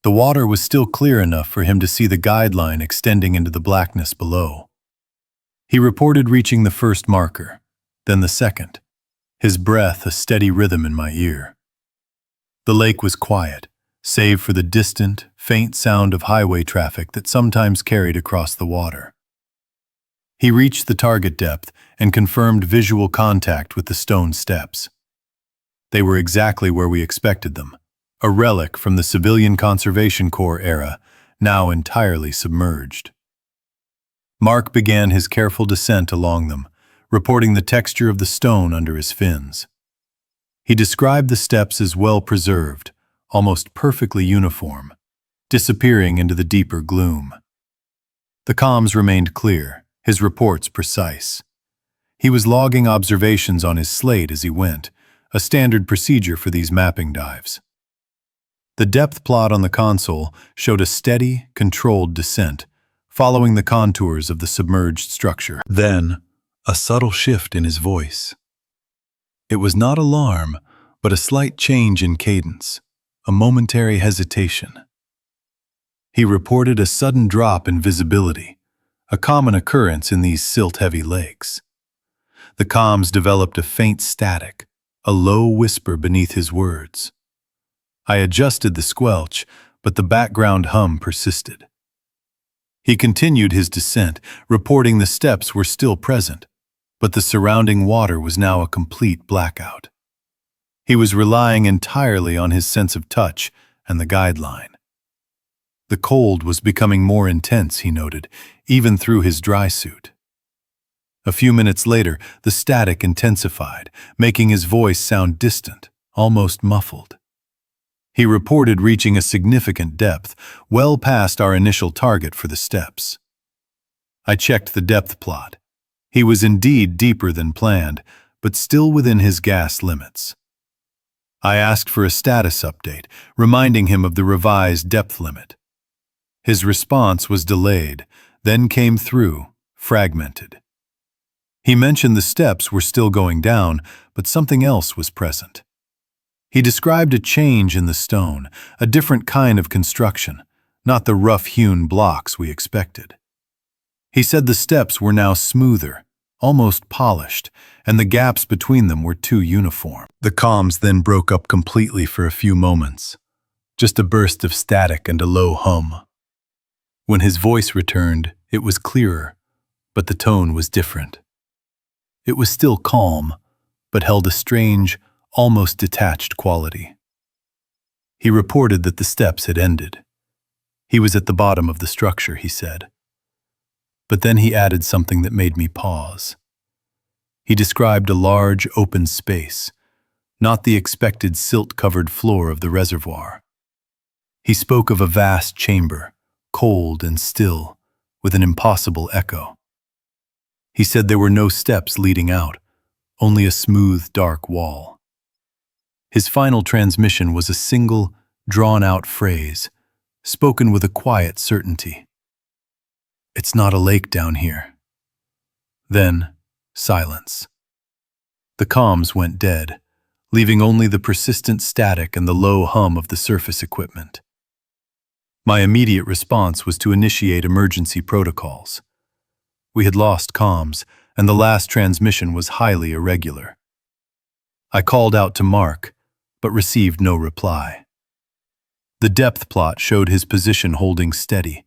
The water was still clear enough for him to see the guideline extending into the blackness below. He reported reaching the first marker, then the second, his breath a steady rhythm in my ear. The lake was quiet, save for the distant, faint sound of highway traffic that sometimes carried across the water. He reached the target depth and confirmed visual contact with the stone steps. They were exactly where we expected them, a relic from the Civilian Conservation Corps era, now entirely submerged. Mark began his careful descent along them, reporting the texture of the stone under his fins. He described the steps as well preserved, almost perfectly uniform, disappearing into the deeper gloom. The comms remained clear, his reports precise. He was logging observations on his slate as he went, a standard procedure for these mapping dives. The depth plot on the console showed a steady, controlled descent, following the contours of the submerged structure. Then, a subtle shift in his voice. It was not alarm, but a slight change in cadence, a momentary hesitation. He reported a sudden drop in visibility, a common occurrence in these silt-heavy lakes. The comms developed a faint static, a low whisper beneath his words. I adjusted the squelch, but the background hum persisted. He continued his descent, reporting the steps were still present, but the surrounding water was now a complete blackout. He was relying entirely on his sense of touch and the guideline. The cold was becoming more intense, he noted, even through his dry suit. A few minutes later, the static intensified, making his voice sound distant, almost muffled. He reported reaching a significant depth, well past our initial target for the steps. I checked the depth plot. He was indeed deeper than planned, but still within his gas limits. I asked for a status update, reminding him of the revised depth limit. His response was delayed, then came through, fragmented. He mentioned the steps were still going down, but something else was present. He described a change in the stone, a different kind of construction, not the rough-hewn blocks we expected. He said the steps were now smoother, almost polished, and the gaps between them were too uniform. The comms then broke up completely for a few moments, just a burst of static and a low hum. When his voice returned, it was clearer, but the tone was different. It was still calm, but held a strange, almost detached quality. He reported that the steps had ended. He was at the bottom of the structure, he said. But then he added something that made me pause. He described a large, open space, not the expected silt-covered floor of the reservoir. He spoke of a vast chamber, cold and still, with an impossible echo. He said there were no steps leading out, only a smooth, dark wall. His final transmission was a single, drawn-out phrase, spoken with a quiet certainty. "It's not a lake down here." Then, silence. The comms went dead, leaving only the persistent static and the low hum of the surface equipment. My immediate response was to initiate emergency protocols. We had lost comms, and the last transmission was highly irregular. I called out to Mark, but received no reply. The depth plot showed his position holding steady,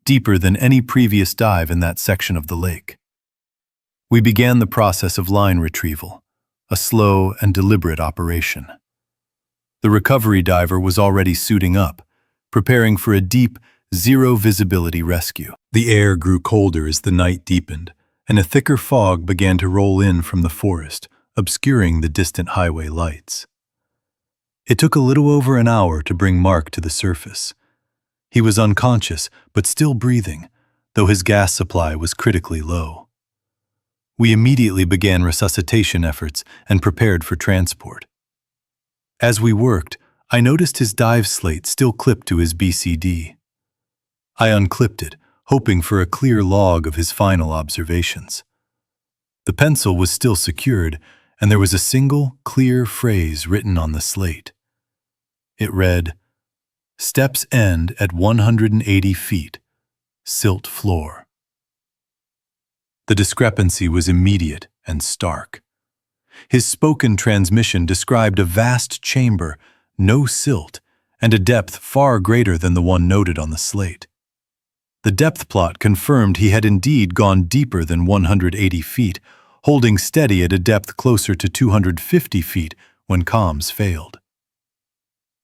deeper than any previous dive in that section of the lake. We began the process of line retrieval, a slow and deliberate operation. The recovery diver was already suiting up, preparing for a deep, zero-visibility rescue. The air grew colder as the night deepened, and a thicker fog began to roll in from the forest, obscuring the distant highway lights. It took a little over an hour to bring Mark to the surface. He was unconscious, but still breathing, though his gas supply was critically low. We immediately began resuscitation efforts and prepared for transport. As we worked, I noticed his dive slate still clipped to his BCD. I unclipped it, hoping for a clear log of his final observations. The pencil was still secured, and there was a single, clear phrase written on the slate. It read, "Steps end at 180 feet, silt floor." The discrepancy was immediate and stark. His spoken transmission described a vast chamber, no silt, and a depth far greater than the one noted on the slate. The depth plot confirmed he had indeed gone deeper than 180 feet, holding steady at a depth closer to 250 feet when comms failed.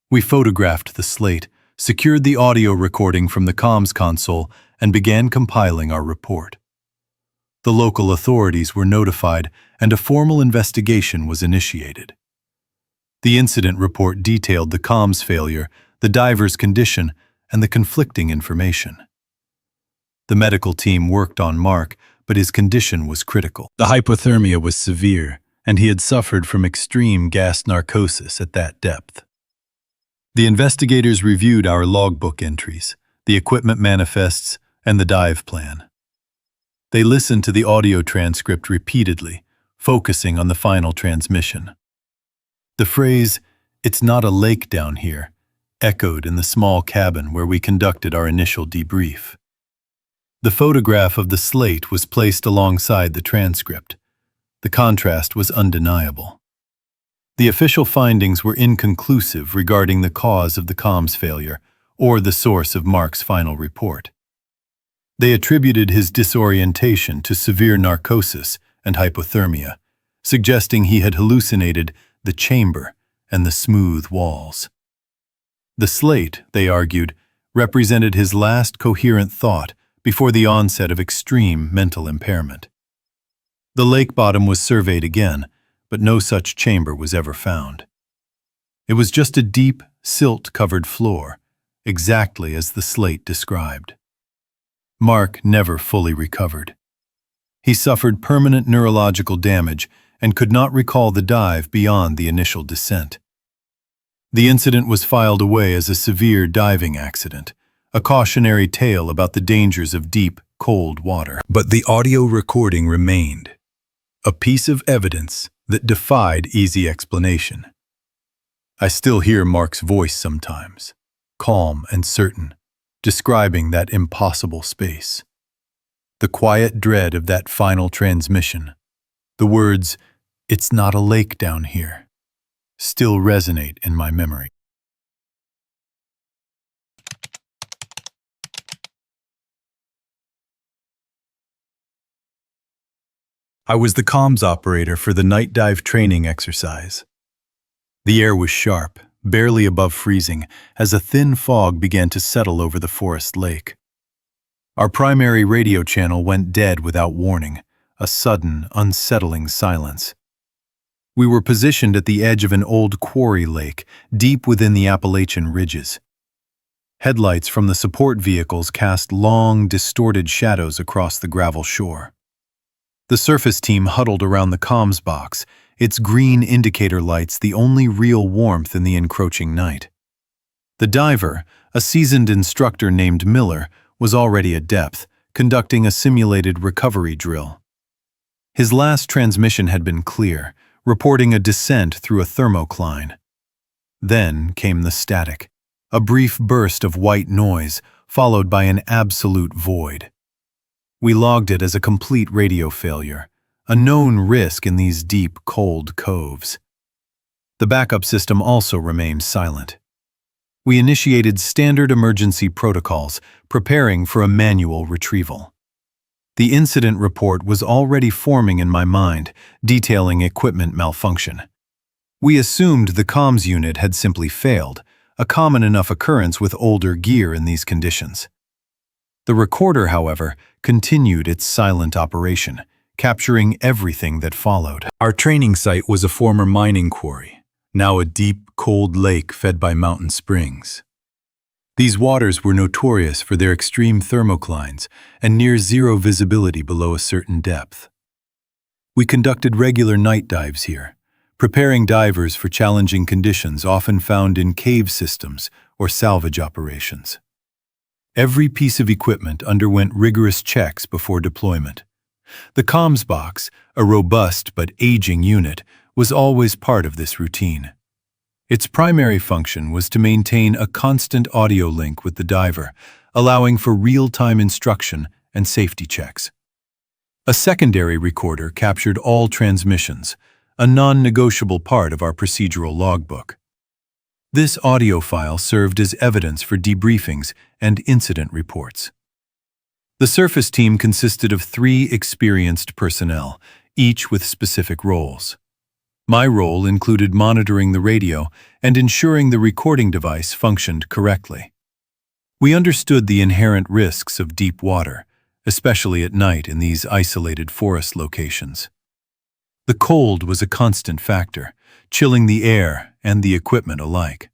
We photographed the slate, secured the audio recording from the comms console, and began compiling our report. The local authorities were notified, and a formal investigation was initiated. The incident report detailed the comms failure, the diver's condition, and the conflicting information. The medical team worked on Mark, but his condition was critical. The hypothermia was severe, and he had suffered from extreme gas narcosis at that depth. The investigators reviewed our logbook entries, the equipment manifests, and the dive plan. They listened to the audio transcript repeatedly, focusing on the final transmission. The phrase, "It's not a lake down here," echoed in the small cabin where we conducted our initial debrief. The photograph of the slate was placed alongside the transcript. The contrast was undeniable. The official findings were inconclusive regarding the cause of the comms failure or the source of Mark's final report. They attributed his disorientation to severe narcosis and hypothermia, suggesting he had hallucinated the chamber and the smooth walls. The slate, they argued, represented his last coherent thought before the onset of extreme mental impairment. The lake bottom was surveyed again, but no such chamber was ever found. It was just a deep, silt-covered floor, exactly as the slate described. Mark never fully recovered. He suffered permanent neurological damage and could not recall the dive beyond the initial descent. The incident was filed away as a severe diving accident, a cautionary tale about the dangers of deep, cold water. But the audio recording remained, a piece of evidence that defied easy explanation. I still hear Mark's voice sometimes, calm and certain, describing that impossible space. The quiet dread of that final transmission, the words, "It's not a lake down here," still resonate in my memory. I was the comms operator for the night dive training exercise. The air was sharp, barely above freezing, as a thin fog began to settle over the forest lake. Our primary radio channel went dead without warning, a sudden, unsettling silence. We were positioned at the edge of an old quarry lake, deep within the Appalachian ridges. Headlights from the support vehicles cast long, distorted shadows across the gravel shore. The surface team huddled around the comms box, its green indicator lights the only real warmth in the encroaching night. The diver, a seasoned instructor named Miller, was already at depth, conducting a simulated recovery drill. His last transmission had been clear, reporting a descent through a thermocline. Then came the static, a brief burst of white noise, followed by an absolute void. We logged it as a complete radio failure, a known risk in these deep, cold coves. The backup system also remained silent. We initiated standard emergency protocols, preparing for a manual retrieval. The incident report was already forming in my mind, detailing equipment malfunction. We assumed the comms unit had simply failed, a common enough occurrence with older gear in these conditions. The recorder, however, continued its silent operation, capturing everything that followed. Our training site was a former mining quarry, now a deep, cold lake fed by mountain springs. These waters were notorious for their extreme thermoclines and near-zero visibility below a certain depth. We conducted regular night dives here, preparing divers for challenging conditions often found in cave systems or salvage operations. Every piece of equipment underwent rigorous checks before deployment. The comms box, a robust but aging unit, was always part of this routine. Its primary function was to maintain a constant audio link with the diver, allowing for real-time instruction and safety checks. A secondary recorder captured all transmissions, a non-negotiable part of our procedural logbook. This audio file served as evidence for debriefings and incident reports. The surface team consisted of 3 experienced personnel, each with specific roles. My role included monitoring the radio and ensuring the recording device functioned correctly. We understood the inherent risks of deep water, especially at night in these isolated forest locations. The cold was a constant factor, chilling the air and the equipment alike.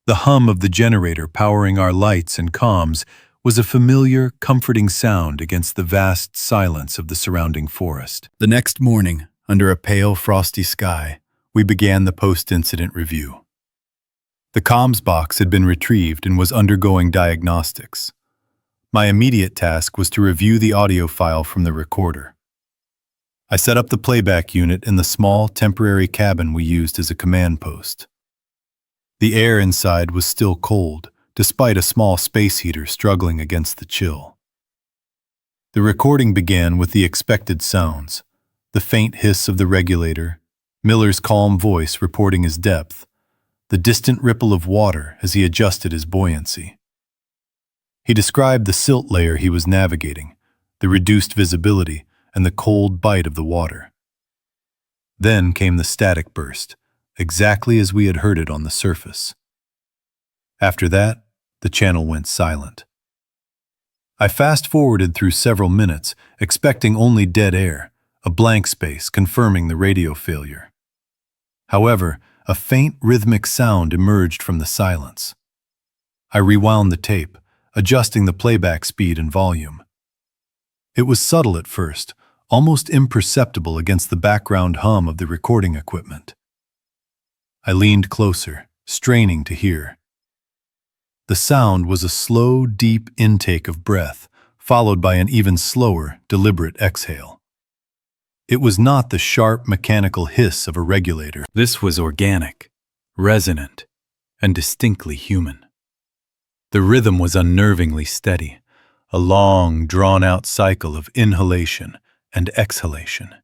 The hum of the generator powering our lights and comms was a familiar, comforting sound against the vast silence of the surrounding forest. The next morning, under a pale, frosty sky, we began the post-incident review. The comms box had been retrieved and was undergoing diagnostics. My immediate task was to review the audio file from the recorder. I set up the playback unit in the small, temporary cabin we used as a command post. The air inside was still cold, despite a small space heater struggling against the chill. The recording began with the expected sounds, the faint hiss of the regulator, Miller's calm voice reporting his depth, the distant ripple of water as he adjusted his buoyancy. He described the silt layer he was navigating, the reduced visibility, and the cold bite of the water. Then came the static burst, exactly as we had heard it on the surface. After that, The channel went silent. I fast-forwarded through several minutes, expecting only dead air, a blank space confirming the radio failure. However, a faint rhythmic sound emerged from the silence. I rewound the tape, adjusting the playback speed and volume. It was subtle at first, almost imperceptible against the background hum of the recording equipment. I leaned closer, straining to hear. The sound was a slow, deep intake of breath, followed by an even slower, deliberate exhale. It was not the sharp, mechanical hiss of a regulator. This was organic, resonant, and distinctly human. The rhythm was unnervingly steady, a long, drawn-out cycle of inhalation and exhalation.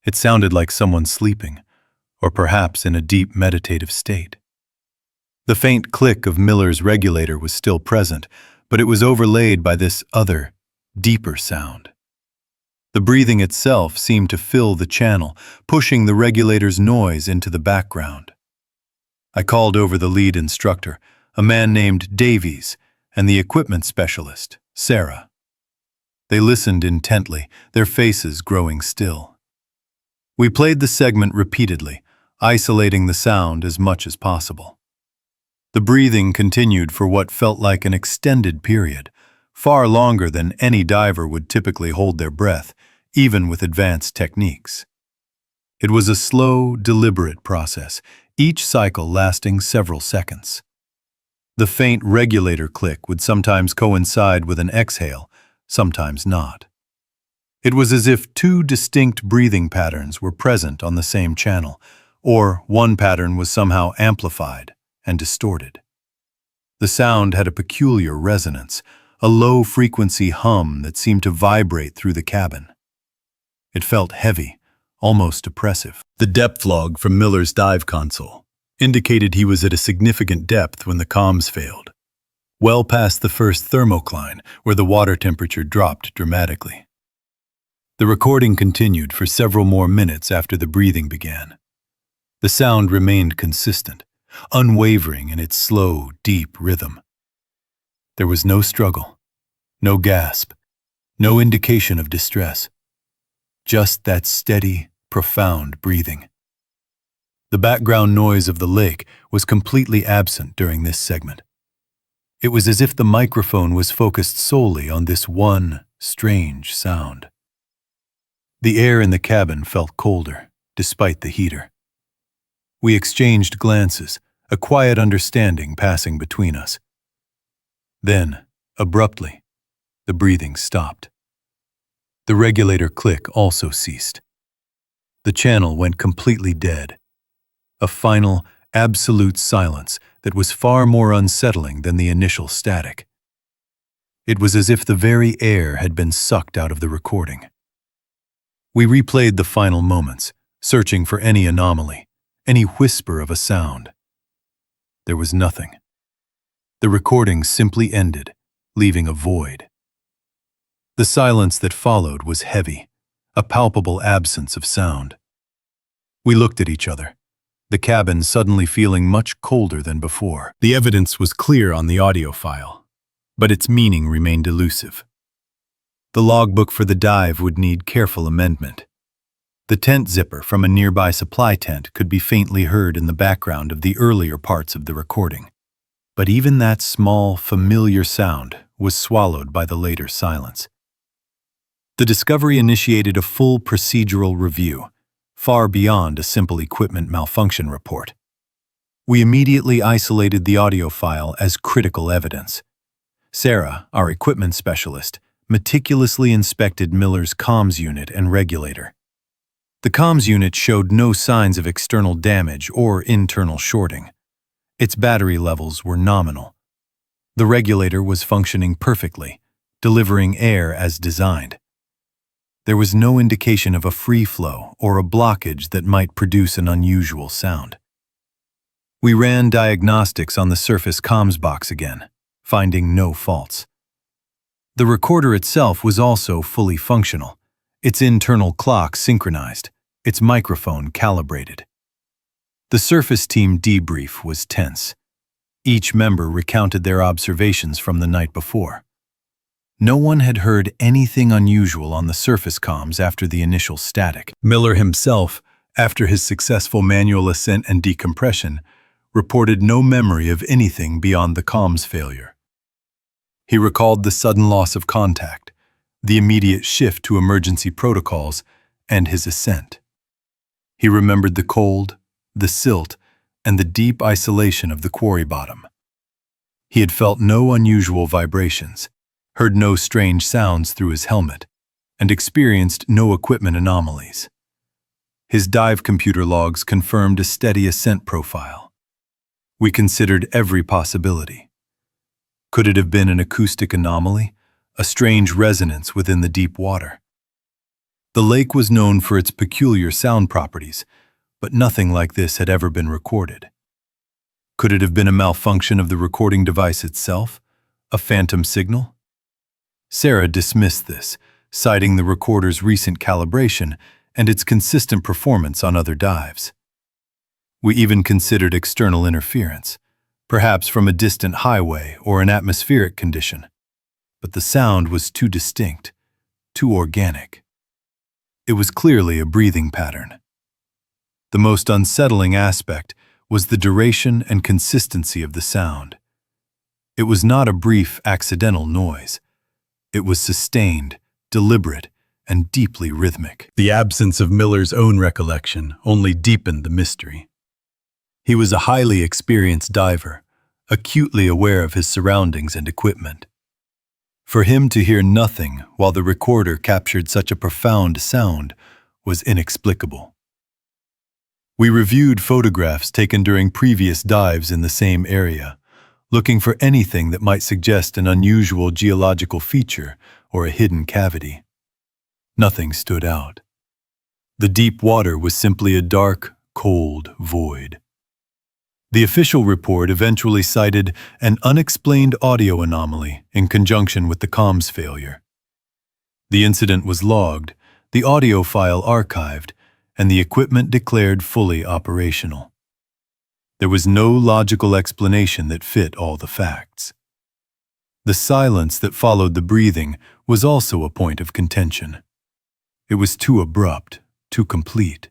It sounded like someone sleeping, or perhaps in a deep meditative state. The faint click of Miller's regulator was still present, but it was overlaid by this other, deeper sound. The breathing itself seemed to fill the channel, pushing the regulator's noise into the background. I called over the lead instructor, a man named Davies, and the equipment specialist, Sarah. They listened intently, their faces growing still. We played the segment repeatedly, isolating the sound as much as possible. The breathing continued for what felt like an extended period, far longer than any diver would typically hold their breath, even with advanced techniques. It was a slow, deliberate process, each cycle lasting several seconds. The faint regulator click would sometimes coincide with an exhale, sometimes not. It was as if two distinct breathing patterns were present on the same channel, or one pattern was somehow amplified and distorted. The sound had a peculiar resonance, a low-frequency hum that seemed to vibrate through the cabin. It felt heavy, almost oppressive. The depth log from Miller's dive console indicated he was at a significant depth when the comms failed, well past the first thermocline where the water temperature dropped dramatically. The recording continued for several more minutes after the breathing began. The sound remained consistent, unwavering in its slow, deep rhythm. There was no struggle, no gasp, no indication of distress. Just that steady, profound breathing. The background noise of the lake was completely absent during this segment. It was as if the microphone was focused solely on this one strange sound. The air in the cabin felt colder, despite the heater. We exchanged glances, a quiet understanding passing between us. Then, abruptly, the breathing stopped. The regulator click also ceased. The channel went completely dead. A final, absolute silence that was far more unsettling than the initial static. It was as if the very air had been sucked out of the recording. We replayed the final moments, searching for any anomaly, any whisper of a sound. There was nothing. The recording simply ended, leaving a void. The silence that followed was heavy, a palpable absence of sound. We looked at each other, the cabin suddenly feeling much colder than before. The evidence was clear on the audio file, but its meaning remained elusive. The logbook for the dive would need careful amendment. The tent zipper from a nearby supply tent could be faintly heard in the background of the earlier parts of the recording. But even that small, familiar sound was swallowed by the later silence. The discovery initiated a full procedural review, far beyond a simple equipment malfunction report. We immediately isolated the audio file as critical evidence. Sarah, our equipment specialist, meticulously inspected Miller's comms unit and regulator. The comms unit showed no signs of external damage or internal shorting. Its battery levels were nominal. The regulator was functioning perfectly, delivering air as designed. There was no indication of a free flow or a blockage that might produce an unusual sound. We ran diagnostics on the surface comms box again, finding no faults. The recorder itself was also fully functional, its internal clock synchronized, its microphone calibrated. The surface team debrief was tense. Each member recounted their observations from the night before. No one had heard anything unusual on the surface comms after the initial static. Miller himself, after his successful manual ascent and decompression, reported no memory of anything beyond the comms failure. He recalled the sudden loss of contact, the immediate shift to emergency protocols, and his ascent. He remembered the cold, the silt, and the deep isolation of the quarry bottom. He had felt no unusual vibrations, heard no strange sounds through his helmet, and experienced no equipment anomalies. His dive computer logs confirmed a steady ascent profile. We considered every possibility. Could it have been an acoustic anomaly, a strange resonance within the deep water? The lake was known for its peculiar sound properties, but nothing like this had ever been recorded. Could it have been a malfunction of the recording device itself, a phantom signal? Sarah dismissed this, citing the recorder's recent calibration and its consistent performance on other dives. We even considered external interference, perhaps from a distant highway or an atmospheric condition, but the sound was too distinct, too organic. It was clearly a breathing pattern. The most unsettling aspect was the duration and consistency of the sound. It was not a brief, accidental noise. It was sustained, deliberate, and deeply rhythmic. The absence of Miller's own recollection only deepened the mystery. He was a highly experienced diver, acutely aware of his surroundings and equipment. For him to hear nothing while the recorder captured such a profound sound was inexplicable. We reviewed photographs taken during previous dives in the same area, looking for anything that might suggest an unusual geological feature or a hidden cavity. Nothing stood out. The deep water was simply a dark, cold void. The official report eventually cited an unexplained audio anomaly in conjunction with the comms failure. The incident was logged, the audio file archived, and the equipment declared fully operational. There was no logical explanation that fit all the facts. The silence that followed the breathing was also a point of contention. It was too abrupt, too complete.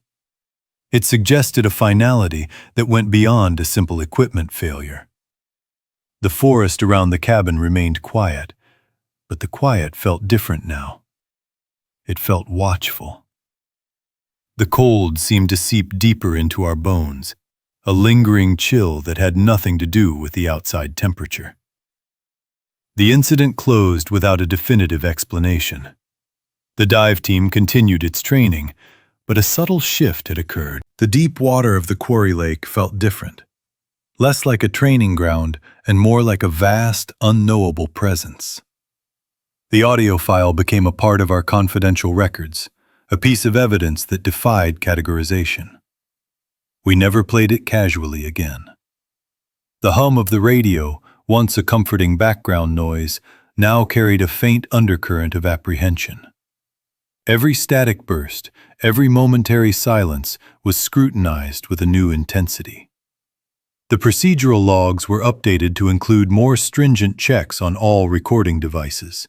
It suggested a finality that went beyond a simple equipment failure. The forest around the cabin remained quiet, but the quiet felt different now. It felt watchful. The cold seemed to seep deeper into our bones, a lingering chill that had nothing to do with the outside temperature. The incident closed without a definitive explanation. The dive team continued its training, but a subtle shift had occurred. The deep water of the quarry lake felt different, less like a training ground and more like a vast, unknowable presence. The audio file became a part of our confidential records, a piece of evidence that defied categorization. We never played it casually again. The hum of the radio, once a comforting background noise, now carried a faint undercurrent of apprehension. Every static burst, every momentary silence was scrutinized with a new intensity. The procedural logs were updated to include more stringent checks on all recording devices,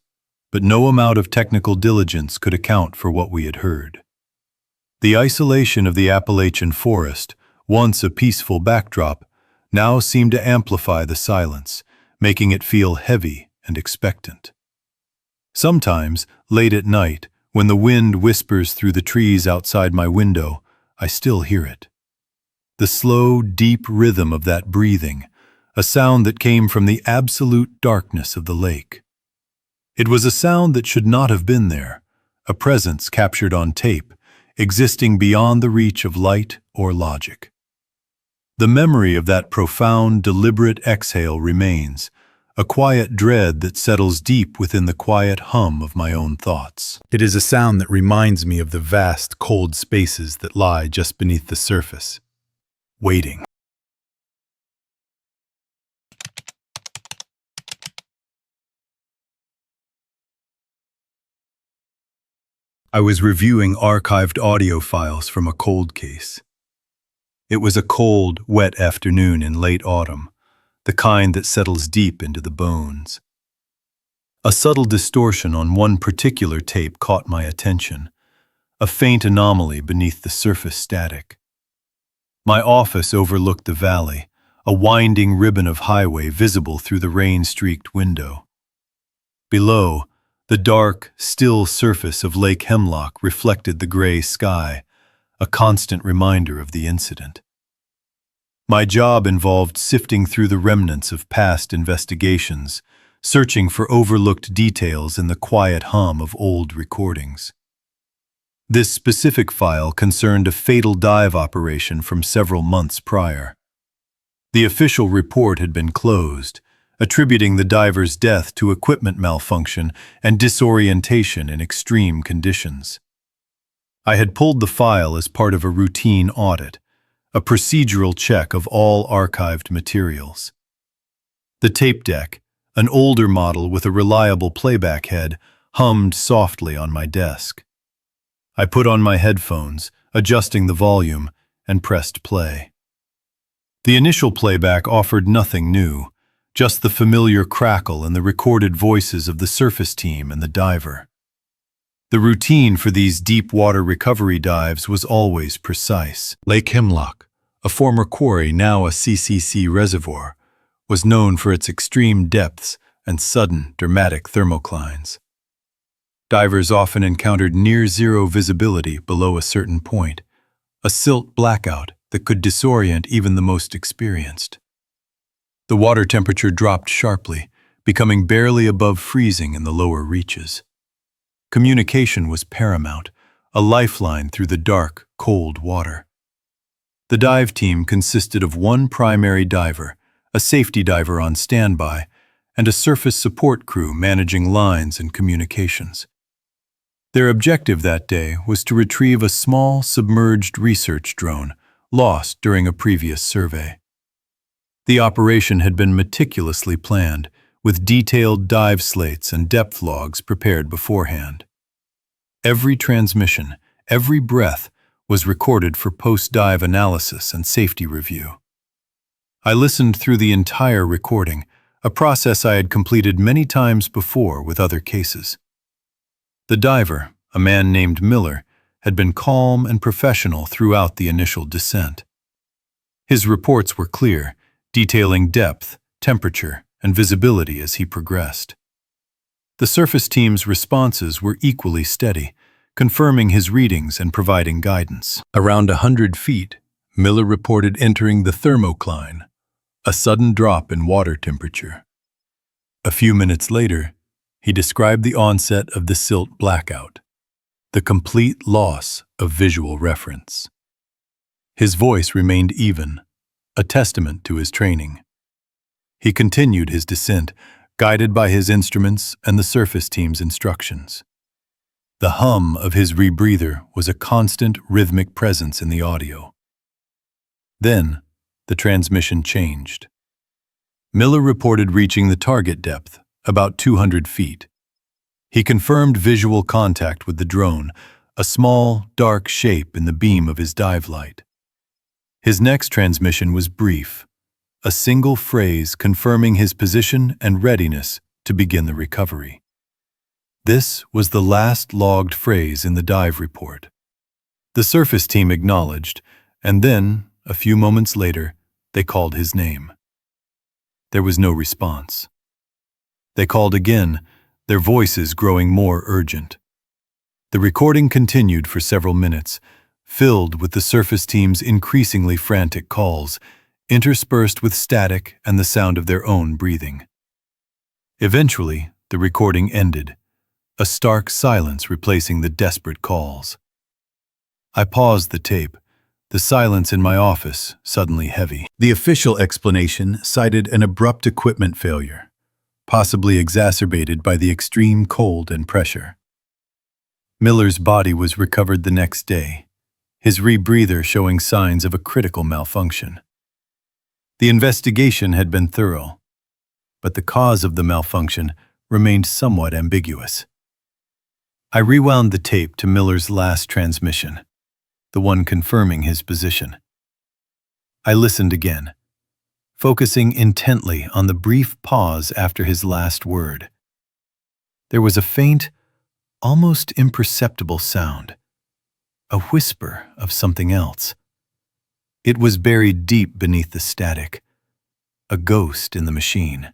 but no amount of technical diligence could account for what we had heard. The isolation of the Appalachian forest, once a peaceful backdrop, now seemed to amplify the silence, making it feel heavy and expectant. Sometimes, late at night, when the wind whispers through the trees outside my window, I still hear it. The slow, deep rhythm of that breathing, a sound that came from the absolute darkness of the lake. It was a sound that should not have been there, a presence captured on tape, existing beyond the reach of light or logic. The memory of that profound, deliberate exhale remains, a quiet dread that settles deep within the quiet hum of my own thoughts. It is a sound that reminds me of the vast, cold spaces that lie just beneath the surface, waiting. I was reviewing archived audio files from a cold case. It was a cold, wet afternoon in late autumn, the kind that settles deep into the bones. A subtle distortion on one particular tape caught my attention, a faint anomaly beneath the surface static. My office overlooked the valley, a winding ribbon of highway visible through the rain-streaked window. Below, the dark, still surface of Lake Hemlock reflected the gray sky, a constant reminder of the incident. My job involved sifting through the remnants of past investigations, searching for overlooked details in the quiet hum of old recordings. This specific file concerned a fatal dive operation from several months prior. The official report had been closed, attributing the diver's death to equipment malfunction and disorientation in extreme conditions. I had pulled the file as part of a routine audit, a procedural check of all archived materials. The tape deck, an older model with a reliable playback head, hummed softly on my desk. I put on my headphones, adjusting the volume, and pressed play. The initial playback offered nothing new, just the familiar crackle and the recorded voices of the surface team and the diver. The routine for these deep water recovery dives was always precise. Lake Hemlock, a former quarry now a CCC reservoir, was known for its extreme depths and sudden, dramatic thermoclines. Divers often encountered near-zero visibility below a certain point, a silt blackout that could disorient even the most experienced. The water temperature dropped sharply, becoming barely above freezing in the lower reaches. Communication was paramount, a lifeline through the dark, cold water. The dive team consisted of one primary diver, a safety diver on standby, and a surface support crew managing lines and communications. Their objective that day was to retrieve a small, submerged research drone, lost during a previous survey. The operation had been meticulously planned, with detailed dive slates and depth logs prepared beforehand. Every transmission, every breath, was recorded for post-dive analysis and safety review. I listened through the entire recording, a process I had completed many times before with other cases. The diver, a man named Miller, had been calm and professional throughout the initial descent. His reports were clear, detailing depth, temperature, and visibility as he progressed. The surface team's responses were equally steady, confirming his readings and providing guidance. Around 100 feet, Miller reported entering the thermocline, a sudden drop in water temperature. A few minutes later, he described the onset of the silt blackout, the complete loss of visual reference. His voice remained even, a testament to his training. He continued his descent, guided by his instruments and the surface team's instructions. The hum of his rebreather was a constant rhythmic presence in the audio. Then, the transmission changed. Miller reported reaching the target depth, about 200 feet. He confirmed visual contact with the drone, a small, dark shape in the beam of his dive light. His next transmission was brief, a single phrase confirming his position and readiness to begin the recovery. This was the last logged phrase in the dive report. The surface team acknowledged, and then, a few moments later, they called his name. There was no response. They called again, their voices growing more urgent. The recording continued for several minutes, filled with the surface team's increasingly frantic calls, interspersed with static and the sound of their own breathing. Eventually, the recording ended, a stark silence replacing the desperate calls. I paused the tape, the silence in my office suddenly heavy. The official explanation cited an abrupt equipment failure, possibly exacerbated by the extreme cold and pressure. Miller's body was recovered the next day, his rebreather showing signs of a critical malfunction. The investigation had been thorough, but the cause of the malfunction remained somewhat ambiguous. I rewound the tape to Miller's last transmission, the one confirming his position. I listened again, focusing intently on the brief pause after his last word. There was a faint, almost imperceptible sound, a whisper of something else. It was buried deep beneath the static, a ghost in the machine.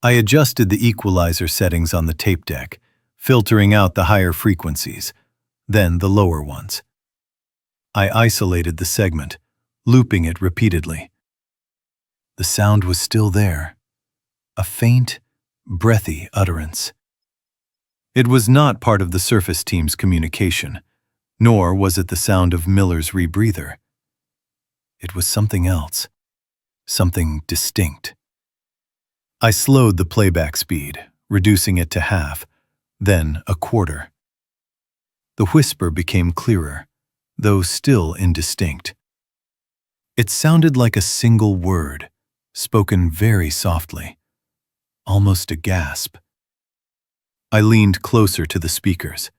I adjusted the equalizer settings on the tape deck, filtering out the higher frequencies, then the lower ones. I isolated the segment, looping it repeatedly. The sound was still there, a faint, breathy utterance. It was not part of the surface team's communication, nor was it the sound of Miller's rebreather. It was something else, something distinct. I slowed the playback speed, reducing it to half, then a quarter. The whisper became clearer, though still indistinct. It sounded like a single word, spoken very softly, almost a gasp. I leaned closer to the speakers,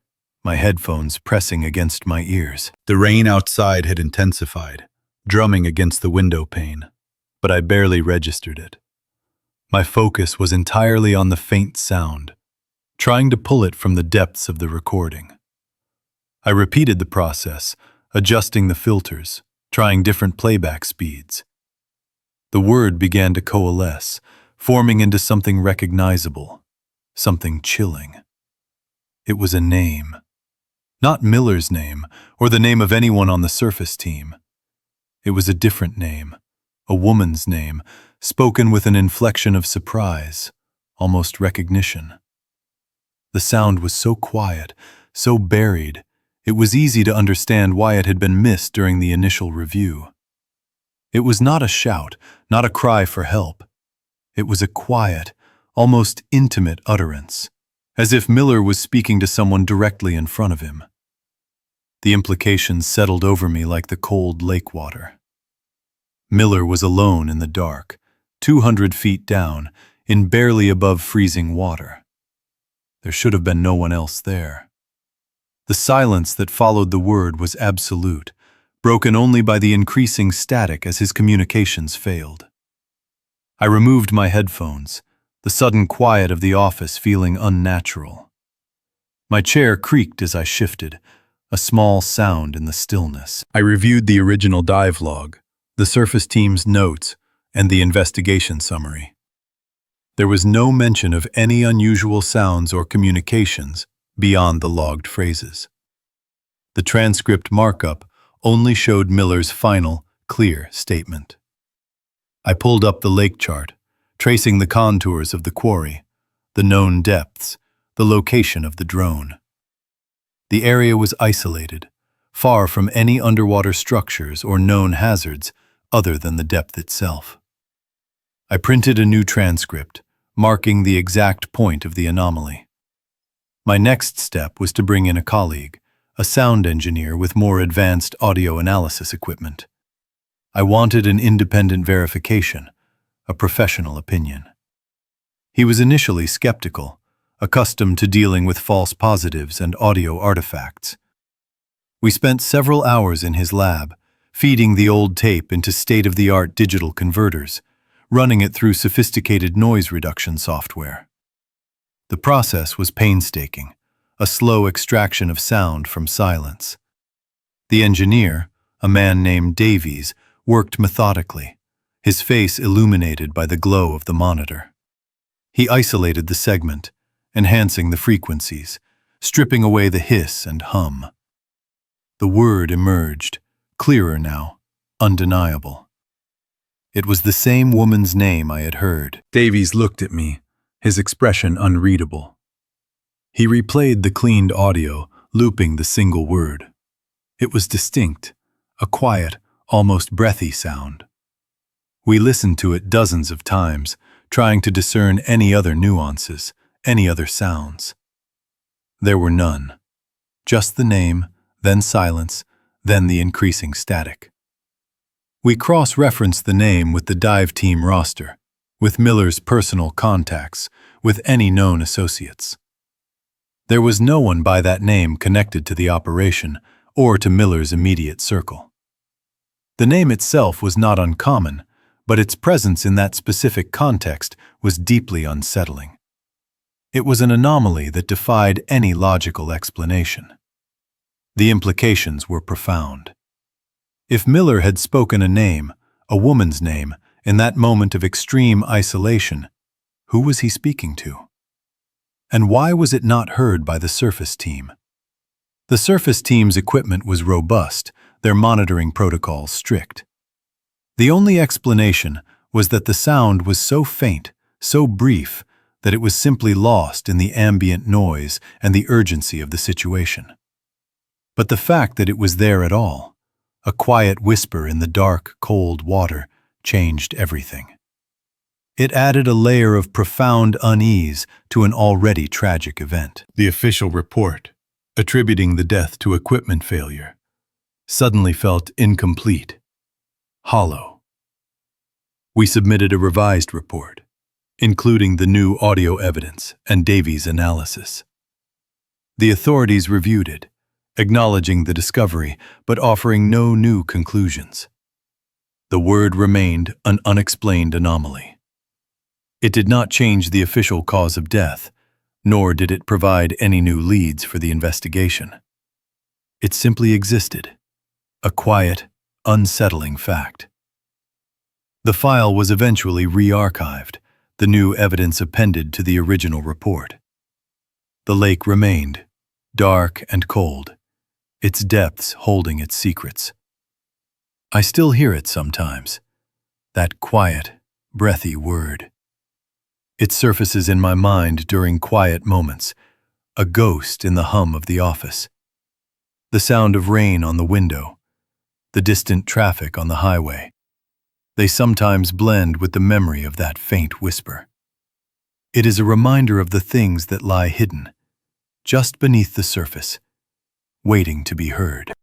my headphones pressing against my ears. The rain outside had intensified, drumming against the window pane, but I barely registered it. My focus was entirely on the faint sound, trying to pull it from the depths of the recording. I repeated the process, adjusting the filters, trying different playback speeds. The word began to coalesce, forming into something recognizable, something chilling. It was a name. Not Miller's name, or the name of anyone on the surface team. It was a different name, a woman's name, spoken with an inflection of surprise, almost recognition. The sound was so quiet, so buried, it was easy to understand why it had been missed during the initial review. It was not a shout, not a cry for help. It was a quiet, almost intimate utterance, as if Miller was speaking to someone directly in front of him. The implications settled over me like the cold lake water. Miller was alone in the dark, 200 feet down, in barely above freezing water. There should have been no one else there. The silence that followed the word was absolute, broken only by the increasing static as his communications failed. I removed my headphones, the sudden quiet of the office feeling unnatural. My chair creaked as I shifted, a small sound in the stillness. I reviewed the original dive log, the surface team's notes, and the investigation summary. There was no mention of any unusual sounds or communications beyond the logged phrases. The transcript markup only showed Miller's final, clear statement. I pulled up the lake chart, tracing the contours of the quarry, the known depths, the location of the drone. The area was isolated, far from any underwater structures or known hazards other than the depth itself. I printed a new transcript, marking the exact point of the anomaly. My next step was to bring in a colleague, a sound engineer with more advanced audio analysis equipment. I wanted an independent verification, a professional opinion. He was initially skeptical, accustomed to dealing with false positives and audio artifacts. We spent several hours in his lab, feeding the old tape into state-of-the-art digital converters, running it through sophisticated noise reduction software. The process was painstaking, a slow extraction of sound from silence. The engineer, a man named Davies, worked methodically, his face illuminated by the glow of the monitor. He isolated the segment, enhancing the frequencies, stripping away the hiss and hum. The word emerged, clearer now, undeniable. It was the same woman's name I had heard. Davies looked at me, his expression unreadable. He replayed the cleaned audio, looping the single word. It was distinct, a quiet, almost breathy sound. We listened to it dozens of times, trying to discern any other nuances, any other sounds. There were none. Just the name, then silence, then the increasing static. We cross-referenced the name with the dive team roster, with Miller's personal contacts, with any known associates. There was no one by that name connected to the operation or to Miller's immediate circle. The name itself was not uncommon, but its presence in that specific context was deeply unsettling. It was an anomaly that defied any logical explanation. The implications were profound. If Miller had spoken a name, a woman's name, in that moment of extreme isolation, who was he speaking to? And why was it not heard by the surface team? The surface team's equipment was robust, their monitoring protocols strict. The only explanation was that the sound was so faint, so brief, that it was simply lost in the ambient noise and the urgency of the situation. But the fact that it was there at all, a quiet whisper in the dark, cold water, changed everything. It added a layer of profound unease to an already tragic event. The official report, attributing the death to equipment failure, suddenly felt incomplete, hollow. We submitted a revised report, including the new audio evidence and Davies' analysis. The authorities reviewed it, acknowledging the discovery but offering no new conclusions. The word remained an unexplained anomaly. It did not change the official cause of death, nor did it provide any new leads for the investigation. It simply existed, a quiet, unsettling fact. The file was eventually re-archived, the new evidence appended to the original report. The lake remained, dark and cold, its depths holding its secrets. I still hear it sometimes, that quiet, breathy word. It surfaces in my mind during quiet moments, a ghost in the hum of the office. The sound of rain on the window, the distant traffic on the highway. They sometimes blend with the memory of that faint whisper. It is a reminder of the things that lie hidden, just beneath the surface, waiting to be heard.